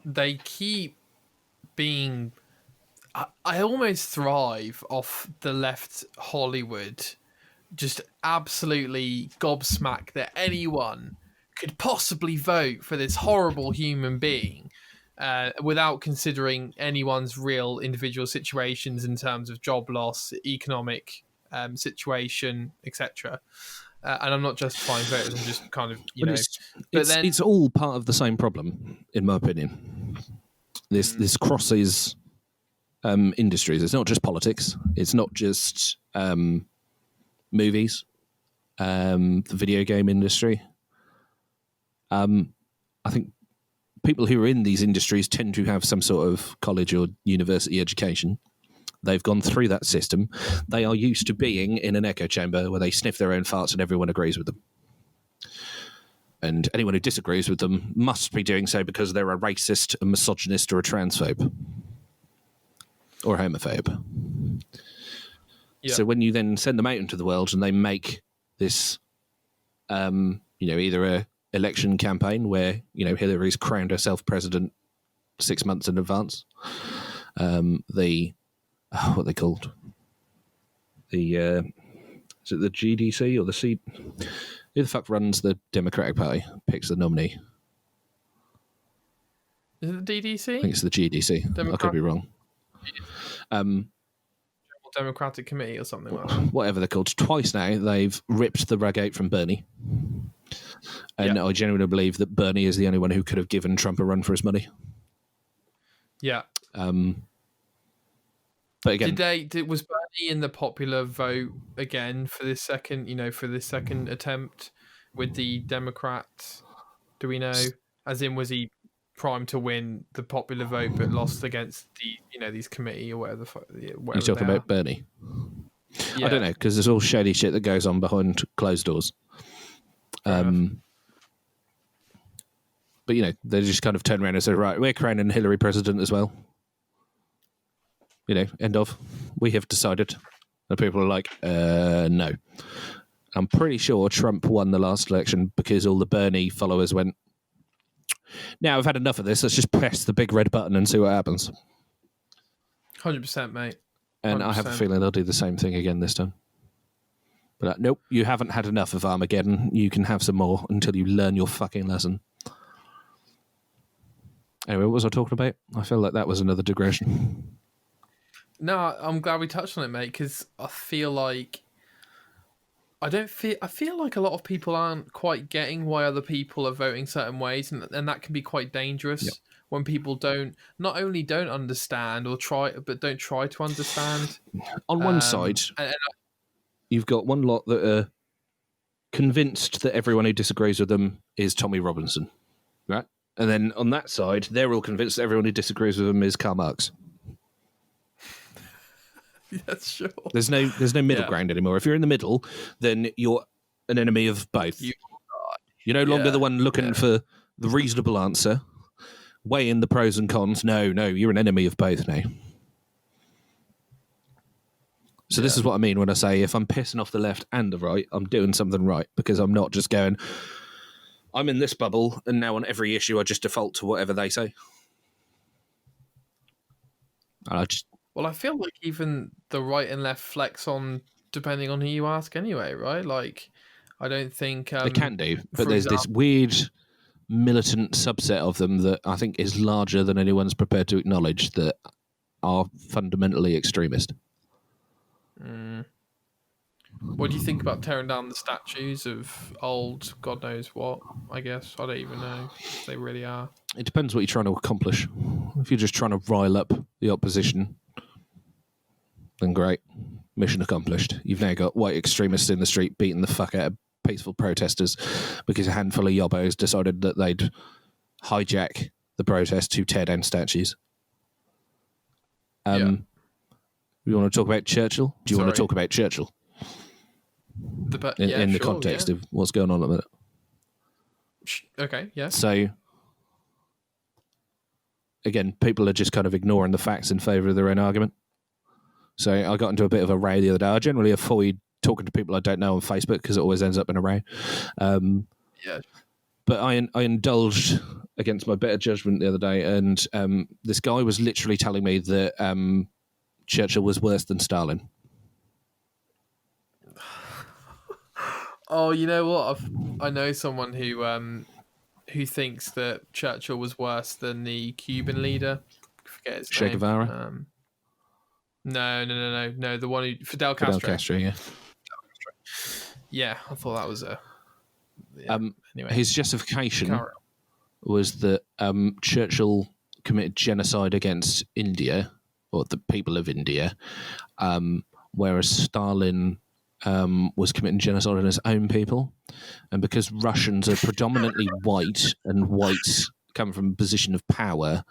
they keep being... I almost thrive off the left Hollywood just absolutely gobsmacked that anyone could possibly vote for this horrible human being without considering anyone's real individual situations in terms of job loss, economic situation, etc. And I'm not justifying voters, I'm just kind of, it's all part of the same problem, in my opinion. This crosses industries. It's not just politics. It's not just movies, the video game industry. I think people who are in these industries tend to have some sort of college or university education. They've gone through that system. They are used to being in an echo chamber where they sniff their own farts and everyone agrees with them. And anyone who disagrees with them must be doing so because they're a racist, a misogynist, or a transphobe. Or a homophobe. Yeah. So when you then send them out into the world and they make this, either a election campaign where, Hillary's crowned herself president 6 months in advance. What are they called? Is it the GDC or the C? Who the fuck runs the Democratic Party? Picks the nominee. Is it the DDC? I think it's the GDC. I could be wrong. Democratic Committee or something like that. Whatever they're called. Twice now they've ripped the rug out from Bernie. And I genuinely believe that Bernie is the only one who could have given Trump a run for his money. Yeah. But again, was Bernie in the popular vote again for this second attempt with the Democrats? Do we know? As in, was he primed to win the popular vote but lost against the these committee or whatever? You're talking about Bernie? I don't know, because there's all shady shit that goes on behind closed doors. But, you know, they just kind of turn around and say, right, we're crowning Hillary president as well. You know, end of. We have decided. And people are like, no. I'm pretty sure Trump won the last election because all the Bernie followers went, now I've had enough of this. Let's just press the big red button and see what happens. 100%, mate. 100%. And I have a feeling they'll do the same thing again this time. But nope, you haven't had enough of Armageddon. You can have some more until you learn your fucking lesson. Anyway, what was I talking about? I feel like that was another digression. No, I'm glad we touched on it, mate, because I feel like I feel like a lot of people aren't quite getting why other people are voting certain ways, and that can be quite dangerous when people not only don't understand or don't try to understand. On one side, you've got one lot that are convinced that everyone who disagrees with them is Tommy Robinson, right? And then on that side, they're all convinced that everyone who disagrees with them is Karl Marx. That's sure. There's no middle ground anymore. If you're in the middle, then you're an enemy of both. You're no longer the one looking for the reasonable answer, weighing the pros and cons. No, you're an enemy of both now. So this is what I mean when I say if I'm pissing off the left and the right, I'm doing something right, because I'm not just going, I'm in this bubble, and now on every issue I just default to whatever they say. Well, I feel like even the right and left flex on depending on who you ask anyway, right? Like, I don't think... they can do, but there's this weird militant subset of them that I think is larger than anyone's prepared to acknowledge that are fundamentally extremist. What do you think about tearing down the statues of old God knows what, I guess? I don't even know if they really are. It depends what you're trying to accomplish. If you're just trying to rile up the opposition, then great. Mission accomplished. You've now got white extremists in the street beating the fuck out of peaceful protesters because a handful of yobbos decided that they'd hijack the protest to tear down statues. You want to talk about Churchill? Do you want to talk about Churchill? In the context of what's going on at the minute. Okay, yeah. So, again, people are just kind of ignoring the facts in favour of their own argument. So I got into a bit of a row the other day. I generally avoid talking to people I don't know on Facebook because it always ends up in a row. But I indulged against my better judgment the other day, and this guy was literally telling me that Churchill was worse than Stalin. Oh, you know what? I know someone who thinks that Churchill was worse than the Cuban leader. I forget his name. Che Guevara? No. The one who Fidel Castro. Fidel Castro, yeah. Yeah, I thought that was a. Yeah, anyway, his justification was that Churchill committed genocide against India, or the people of India, whereas Stalin was committing genocide on his own people. And because Russians are predominantly white and whites come from a position of power,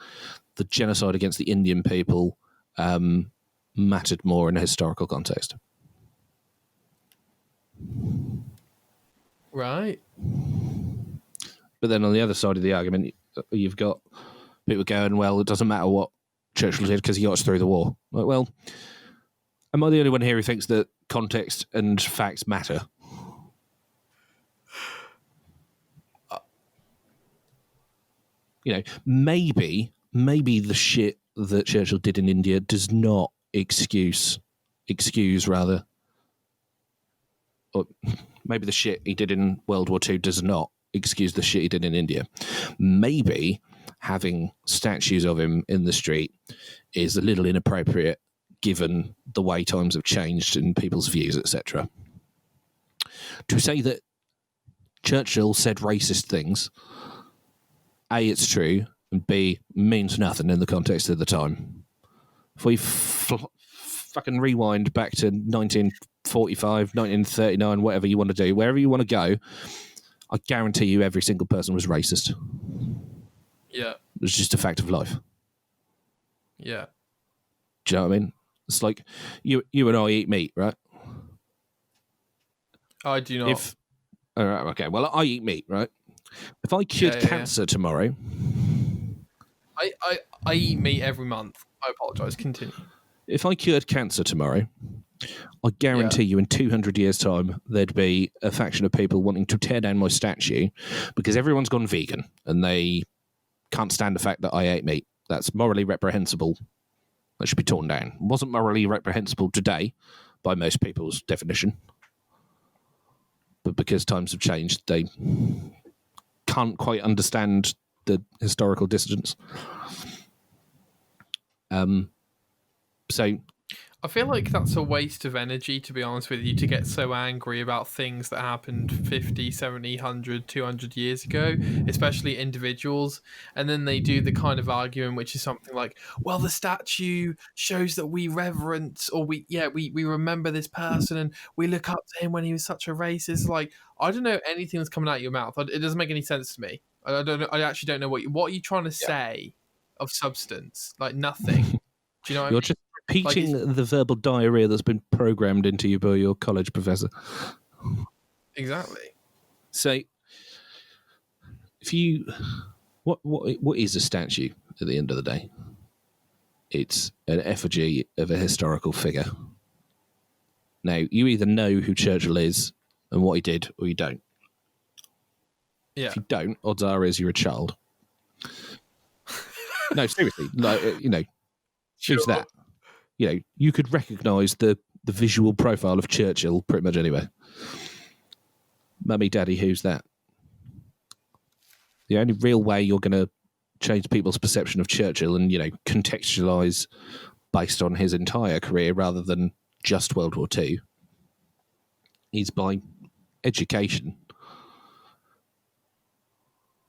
the genocide against the Indian people mattered more in a historical context. Right. But then on the other side of the argument, you've got people going, well, it doesn't matter what Churchill did because he got us through the war. Like, well, am I the only one here who thinks that context and facts matter? Maybe the shit that Churchill did in India does not excuse rather, or maybe the shit he did in World War II does not excuse the shit he did in India. Maybe having statues of him in the street is a little inappropriate given the way times have changed and people's views, etc. To say that Churchill said racist things, A, it's true, and B, means nothing in the context of the time. If we fucking rewind back to 1945, 1939, whatever you want to do, wherever you want to go, I guarantee you every single person was racist. Yeah. It's just a fact of life. Yeah. Do you know what I mean? It's like you and I eat meat, right? I do not. All right, okay. Well, I eat meat, right? If I cured cancer tomorrow, I eat meat every month. I apologise. Continue. if I cured cancer tomorrow, I guarantee you in 200 years' time, there'd be a faction of people wanting to tear down my statue because everyone's gone vegan and they can't stand the fact that I ate meat. That's morally reprehensible. That should be torn down. It wasn't morally reprehensible today by most people's definition. But because times have changed, they can't quite understand the historical distance. So I feel like that's a waste of energy, to be honest with you, to get so angry about things that happened 50, 70, 100, 200 years ago, especially individuals. And then they do the kind of argument which is something like, well, the statue shows that we reverence or we remember this person and we look up to him when he was such a racist. Like, I don't know anything that's coming out of your mouth. It doesn't make any sense to me. I don't know. I actually don't know what are you trying to say of substance? Like nothing. Do you know what I mean? just repeating the verbal diarrhea that's been programmed into you by your college professor. Exactly. So, if you, what is a statue at the end of the day? It's an effigy of a historical figure. Now, you either know who Churchill is and what he did, or you don't. Yeah. If you don't, odds are is you're a child. No, seriously, like who's that? You could recognise the visual profile of Churchill pretty much anywhere. Mummy, Daddy, who's that? The only real way you're going to change people's perception of Churchill and, contextualise based on his entire career rather than just World War II is by education.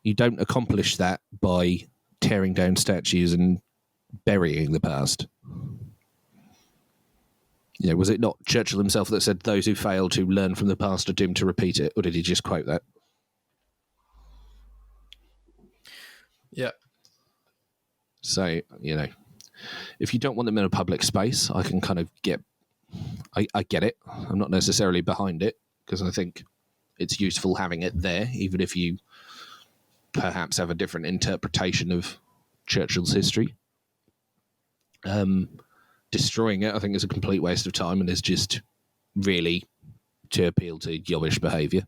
You don't accomplish that by tearing down statues and burying the past. Was it not Churchill himself that said those who fail to learn from the past are doomed to repeat it? Or did he just quote that? Yeah. So, if you don't want them in a public space, I can kind of I get it. I'm not necessarily behind it because I think it's useful having it there, even if you perhaps have a different interpretation of Churchill's history. Destroying it, I think, is a complete waste of time and is just really to appeal to yobbish behaviour.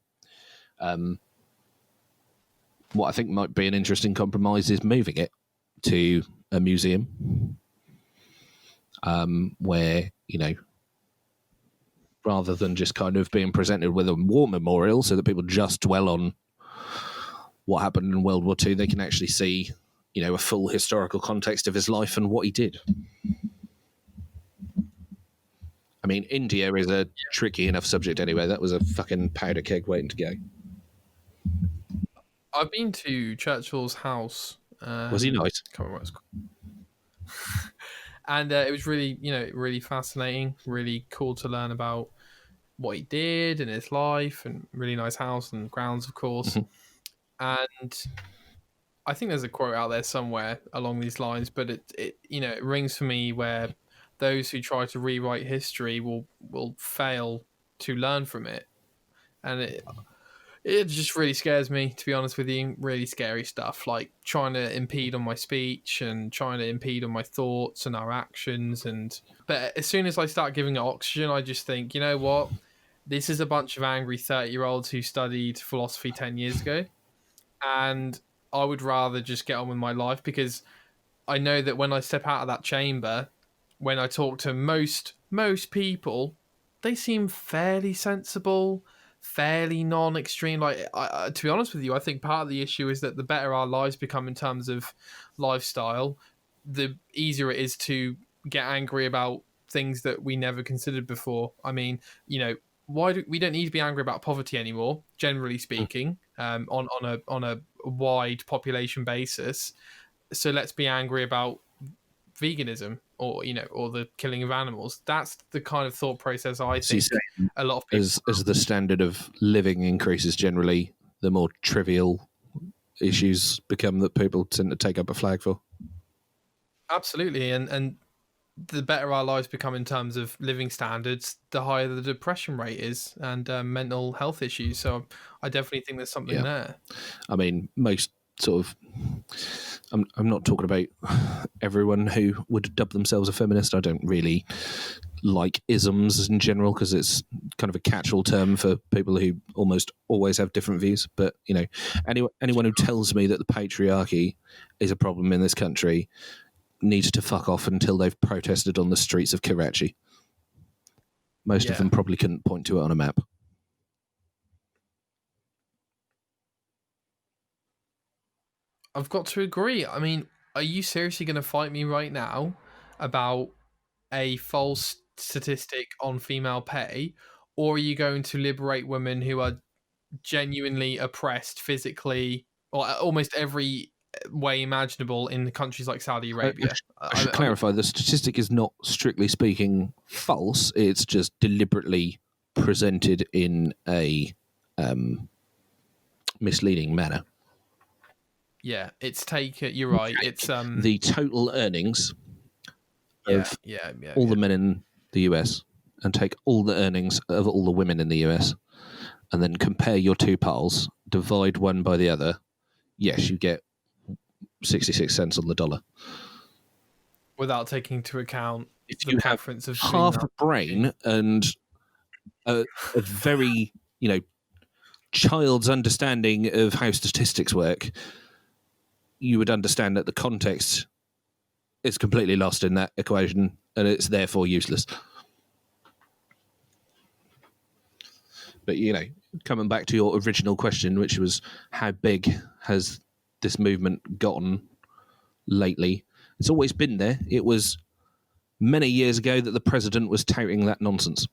What I think might be an interesting compromise is moving it to a museum where, rather than just kind of being presented with a war memorial so that people just dwell on what happened in World War II, they can actually see, a full historical context of his life and what he did. I mean, India is a tricky enough subject anyway. That was a fucking powder keg waiting to go. I've been to Churchill's house. Was he nice? Can't remember what it's called. And it was really, really fascinating, really cool to learn about what he did in his life, and really nice house and grounds, of course. And I think there's a quote out there somewhere along these lines, but it rings for me where those who try to rewrite history will fail to learn from it. And it just really scares me, to be honest with you. Really scary stuff, like trying to impede on my speech and trying to impede on my thoughts and our actions. But as soon as I start giving it oxygen, I just think, you know what? This is a bunch of angry 30-year-olds who studied philosophy 10 years ago. And I would rather just get on with my life, because I know that when I step out of that chamber, when I talk to most people, they seem fairly sensible, fairly non-extreme. Like, to be honest with you, I think part of the issue is that the better our lives become in terms of lifestyle, the easier it is to get angry about things that we never considered before. I mean, we don't need to be angry about poverty anymore, generally speaking, on a wide population basis. So let's be angry about veganism or the killing of animals. That's the kind of thought process I think a lot of people... As the standard of living increases generally, the more trivial issues become that people tend to take up a flag for. Absolutely. And the better our lives become in terms of living standards, the higher the depression rate is and mental health issues. So I definitely think there's something there. I mean, most sort of. I'm not talking about everyone who would dub themselves a feminist. I don't really like isms in general because it's kind of a catch-all term for people who almost always have different views. But, you know, anyone who tells me that the patriarchy is a problem in this country needs to fuck off until they've protested on the streets of Karachi. Most of them probably couldn't point to it on a map. I've got to agree. I mean, are you seriously going to fight me right now about a false statistic on female pay, or are you going to liberate women who are genuinely oppressed physically or almost every way imaginable in countries like Saudi Arabia? I should clarify, the statistic is not strictly speaking false. It's just deliberately presented in a misleading manner. Yeah, it's taken. You're right. It's the total earnings of all the men in the US and take all the earnings of all the women in the US and then compare your two piles, divide one by the other. Yes, you get 66 cents on the dollar. Without taking into account if the you preference have of half female. a brain and a very, child's understanding of how statistics work, you would understand that the context is completely lost in that equation and it's therefore useless. But, coming back to your original question, which was how big has this movement gotten lately? It's always been there. It was many years ago that the president was touting that nonsense.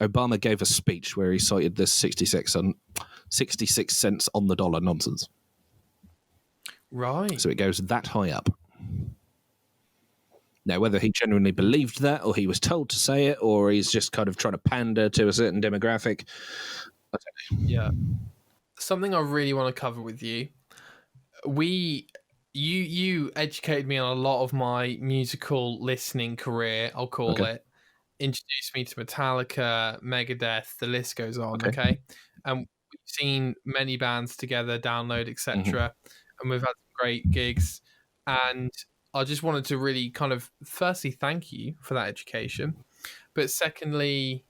Obama gave a speech where he cited this 66 cents on the dollar nonsense. Right. So it goes that high up. Now, whether he genuinely believed that or he was told to say it or he's just kind of trying to pander to a certain demographic, I don't know. Yeah. Something I really want to cover with you. You educated me on a lot of my musical listening career, I'll call it. Introduced me to Metallica, Megadeth, the list goes on, okay? And we've seen many bands together, download, etc. And we've had some great gigs. And I just wanted to really kind of firstly thank you for that education. But secondly,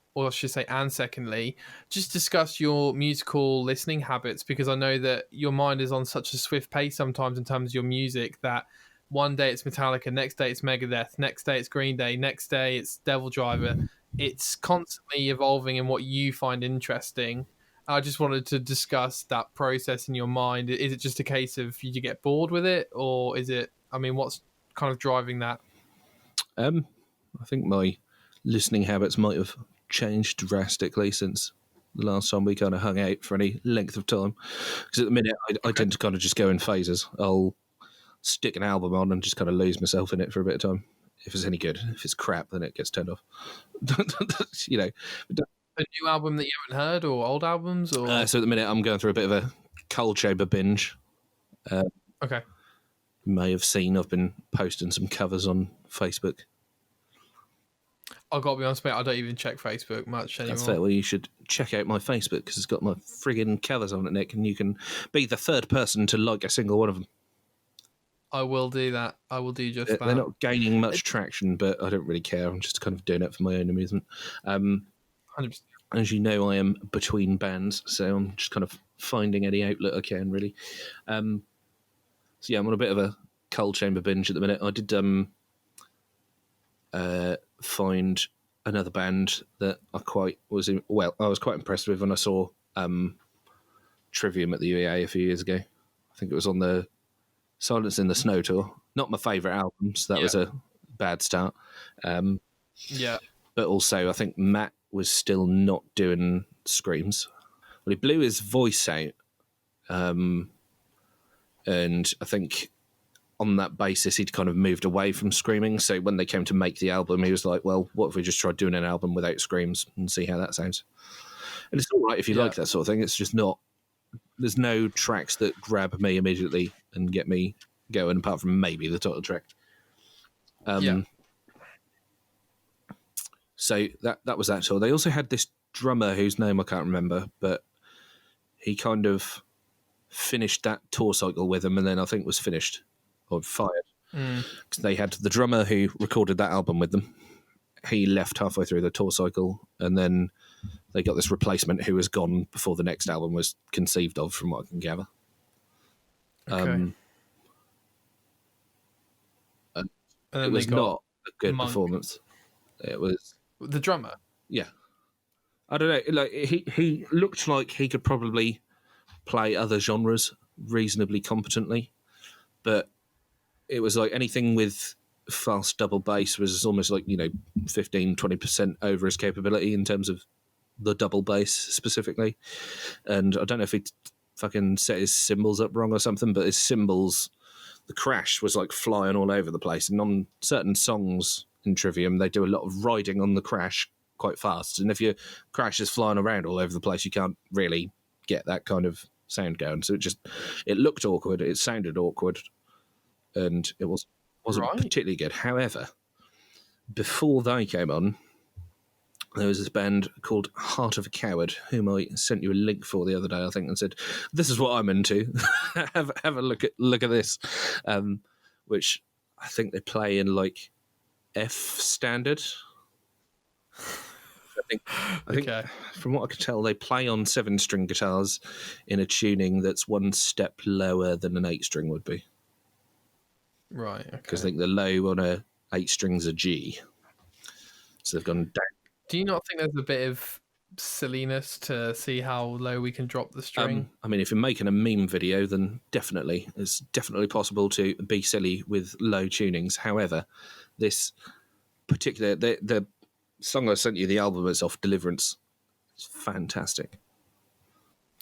just discuss your musical listening habits, because I know that your mind is on such a swift pace sometimes in terms of your music that one day it's Metallica, next day it's Megadeth, next day it's Green Day, next day it's Devil Driver. It's constantly evolving in what you find interesting. I just wanted to discuss that process in your mind. Is it just a case of you get bored with it, or is it, what's kind of driving that? I think my listening habits might have changed drastically since the last time we kind of hung out for any length of time. Because at the minute, I tend to kind of just go in phases. I'll stick an album on and just kind of lose myself in it for a bit of time. If it's any good. If it's crap, then it gets turned off. A new album that you haven't heard, or old albums? Or so at the minute, I'm going through a bit of a cold chamber binge. Okay. You may have seen I've been posting some covers on Facebook. I've got to be honest, mate, I don't even check Facebook much anymore. That's fair. Well, you should check out my Facebook because it's got my friggin' covers on it, Nick, and you can be the third person to like a single one of them. I will do that. I will do just that. They're not gaining much traction, but I don't really care. I'm just kind of doing it for my own amusement. 100%. As you know, I am between bands, so I'm just kind of finding any outlet I can, really. So yeah, I'm on a bit of a cold chamber binge at the minute. I did find another band that I was quite impressed with when I saw Trivium at the UEA a few years ago. I think it was on the Silence in the Snow tour. Not my favourite album, so that was a bad start. But also, I think Matt was still not doing screams. Well, he blew his voice out, and I think on that basis he'd kind of moved away from screaming. So when they came to make the album, he was like, well, what if we just tried doing an album without screams and see how that sounds? And it's all right if you like that sort of thing. It's just not, there's no tracks that grab me immediately and get me going apart from maybe the title track. So that was that tour. They also had this drummer whose name I can't remember, but he kind of finished that tour cycle with them, and then I think was finished or fired. 'Cause they had the drummer who recorded that album with them. He left halfway through the tour cycle, and then they got this replacement who was gone before the next album was conceived of, from what I can gather. Okay. And then it was they got not a good Monk. performance. It was, The drummer. yeah. I don't know. Like he looked like he could probably play other genres reasonably competently, but it was like anything with fast double bass was almost like, 15-20% over his capability in terms of the double bass specifically. And I don't know if he fucking set his cymbals up wrong or something, but his cymbals, the crash was like flying all over the place. And on certain songs in Trivium, they do a lot of riding on the crash quite fast. And if your crash is flying around all over the place, you can't really get that kind of sound going. So it looked awkward, it sounded awkward, and it wasn't Right. particularly good. However, before they came on, there was this band called Heart of a Coward, whom I sent you a link for the other day, I think, and said, "This is what I'm into. have a look at this," which I think they play in like F standard. I think Okay. from what I could tell, they play on 7-string guitars in a tuning that's one step lower than an 8-string would be. Right. Okay. Because I think the low on a 8-string's a G. So they've gone down. Do you not think there's a bit of silliness to see how low we can drop the string? I mean, if you're making a meme video, then definitely. It's definitely possible to be silly with low tunings. However, this particular... The song I sent you, the album itself, Deliverance, is fantastic.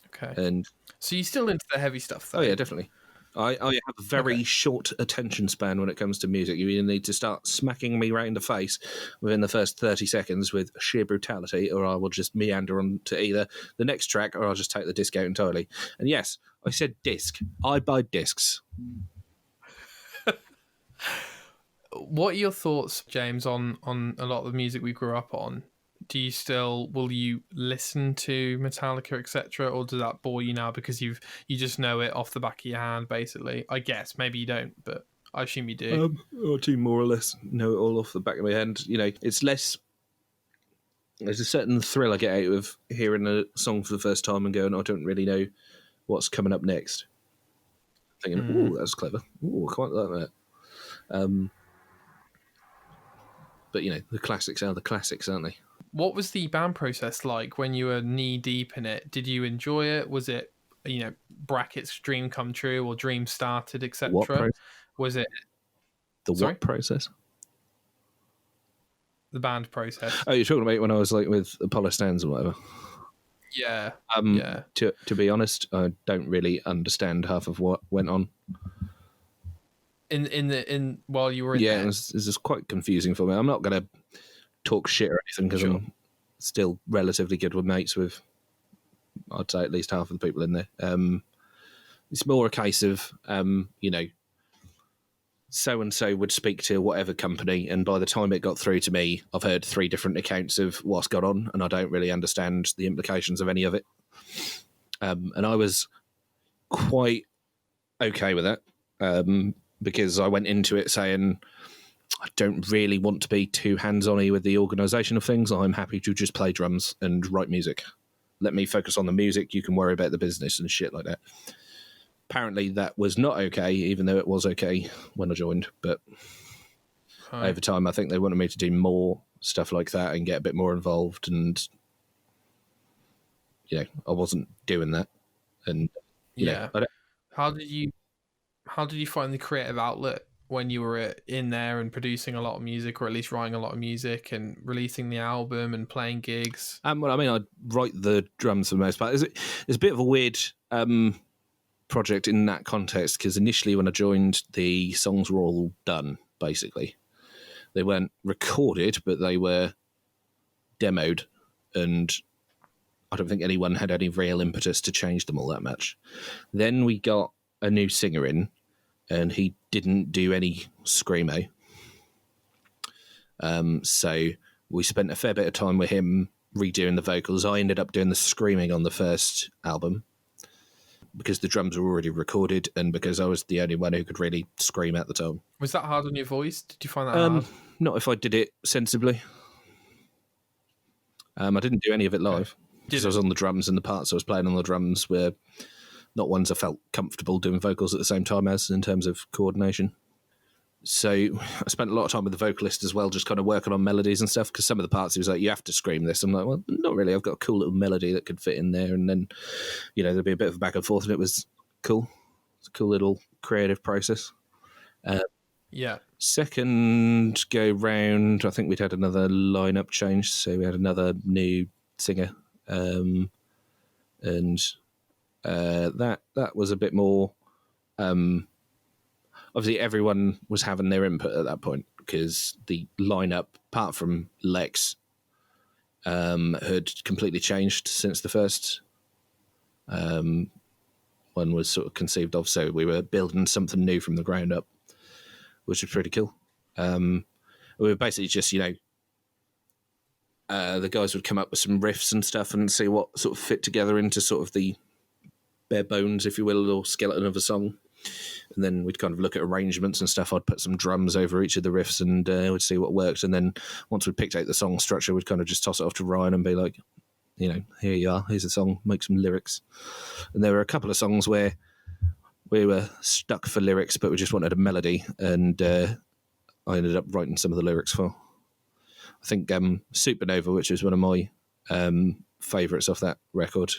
Okay. And So you're still into the heavy stuff, though? oh, yeah, definitely. I have a very short attention span when it comes to music. You either need to start smacking me right in the face within the first 30 seconds with sheer brutality, or I will just meander on to either the next track, or I'll just take the disc out entirely. And yes, I said disc. I buy discs. What are your thoughts, James, on a lot of the music we grew up on? Will you listen to Metallica, etc., or does that bore you now because you just know it off the back of your hand, basically? I guess maybe you don't, but I assume you do. I do more or less know it all off the back of my hand. It's less. There's a certain thrill I get out of hearing a song for the first time and going, I don't really know what's coming up next. Thinking, ooh, that's clever. Ooh, I quite like that. But the classics are the classics, aren't they? What was the band process like when you were knee deep in it? Did you enjoy it? Was it, brackets dream come true or dream started, etc.? Was it what process? The band process. Oh, you're talking about when I was like with Apollo Stands or whatever. Yeah. Yeah. To be honest, I don't really understand half of what went on. While you were in yeah, there? it's just quite confusing for me. I'm not going to talk shit or anything because I'm still relatively good with mates with, I'd say, at least half of the people in there. It's more a case of, so-and-so would speak to whatever company, and by the time it got through to me, I've heard 3 different accounts of what's gone on, and I don't really understand the implications of any of it. And I was quite okay with that, because I went into it saying, I don't really want to be too hands-on-y with the organisation of things. I'm happy to just play drums and write music. Let me focus on the music. You can worry about the business and shit like that. Apparently that was not okay, even though it was okay when I joined. But over time, I think they wanted me to do more stuff like that and get a bit more involved. And, I wasn't doing that. And, How did you find the creative outlet when you were in there and producing a lot of music, or at least writing a lot of music and releasing the album and playing gigs? Well, I mean, I write the drums for the most part. It's a bit of a weird project in that context, because initially when I joined, the songs were all done, basically. They weren't recorded, but they were demoed, and I don't think anyone had any real impetus to change them all that much. Then we got a new singer in, and he didn't do any screamo. So we spent a fair bit of time with him redoing the vocals. I ended up doing the screaming on the first album because the drums were already recorded and because I was the only one who could really scream at the time. Was that hard on your voice? Did you find that hard? Not if I did it sensibly. I didn't do any of it live because I was on the drums, and the parts I was playing on the drums were not ones I felt comfortable doing vocals at the same time as, in terms of coordination. So I spent a lot of time with the vocalist as well, just kind of working on melodies and stuff, because some of the parts he was like, you have to scream this. I'm like, well, not really. I've got a cool little melody that could fit in there. And then, there'd be a bit of a back and forth, and it was cool. It's a cool little creative process. Yeah. Second go round, I think we'd had another lineup change. So we had another new singer. And that was a bit more... obviously, everyone was having their input at that point because the lineup, apart from Lex, had completely changed since the first one was sort of conceived of. So we were building something new from the ground up, which was pretty cool. We were basically just, the guys would come up with some riffs and stuff and see what sort of fit together into sort of the bare bones, if you will, or skeleton of a song. And then we'd kind of look at arrangements and stuff. I'd put some drums over each of the riffs and we'd see what worked. And then once we'd picked out the song structure, we'd kind of just toss it off to Ryan and be like, here you are, here's a song, make some lyrics. And there were a couple of songs where we were stuck for lyrics, but we just wanted a melody. And I ended up writing some of the lyrics for, I think, Supernova, which is one of my favourites off that record,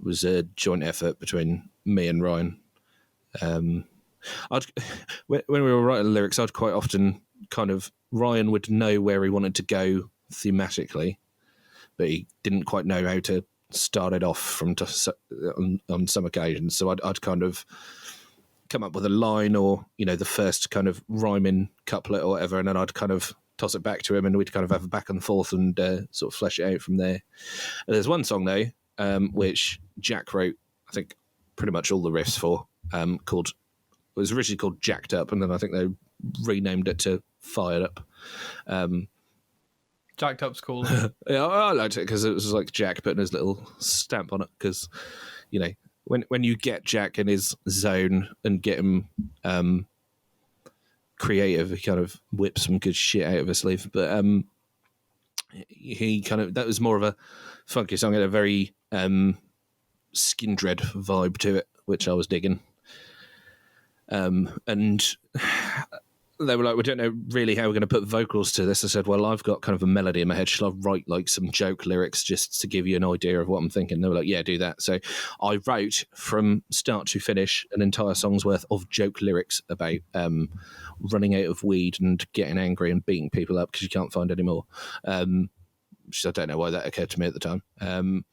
was a joint effort between me and Ryan. When we were writing lyrics, I'd quite often Ryan would know where he wanted to go thematically, but he didn't quite know how to start it off on some occasions. So I'd kind of come up with a line or, the first kind of rhyming couplet or whatever, and then I'd kind of toss it back to him and we'd kind of have a back and forth and sort of flesh it out from there. And there's one song though, which Jack wrote, I think, pretty much all the riffs for, it was originally called Jacked Up, and then I think they renamed it to Fired Up. Jacked Up's cool. Yeah, I liked it because it was like Jack putting his little stamp on it, because, when you get Jack in his zone and get him creative, he kind of whips some good shit out of his sleeve. But that was more of a funky song. It had a very Skin Dread vibe to it, which I was digging. And they were like, we don't know really how we're going to put vocals to this. I said, well, I've got kind of a melody in my head. Shall I write like some joke lyrics just to give you an idea of what I'm thinking? They were like, yeah, do that. So I wrote from start to finish an entire song's worth of joke lyrics about running out of weed and getting angry and beating people up because you can't find any more. Which I don't know why that occurred to me at the time.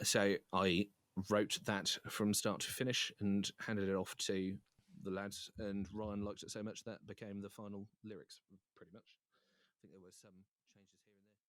So I wrote that from start to finish and handed it off to the lads, and Ryan liked it so much that became the final lyrics, pretty much. I think there were some changes here and there.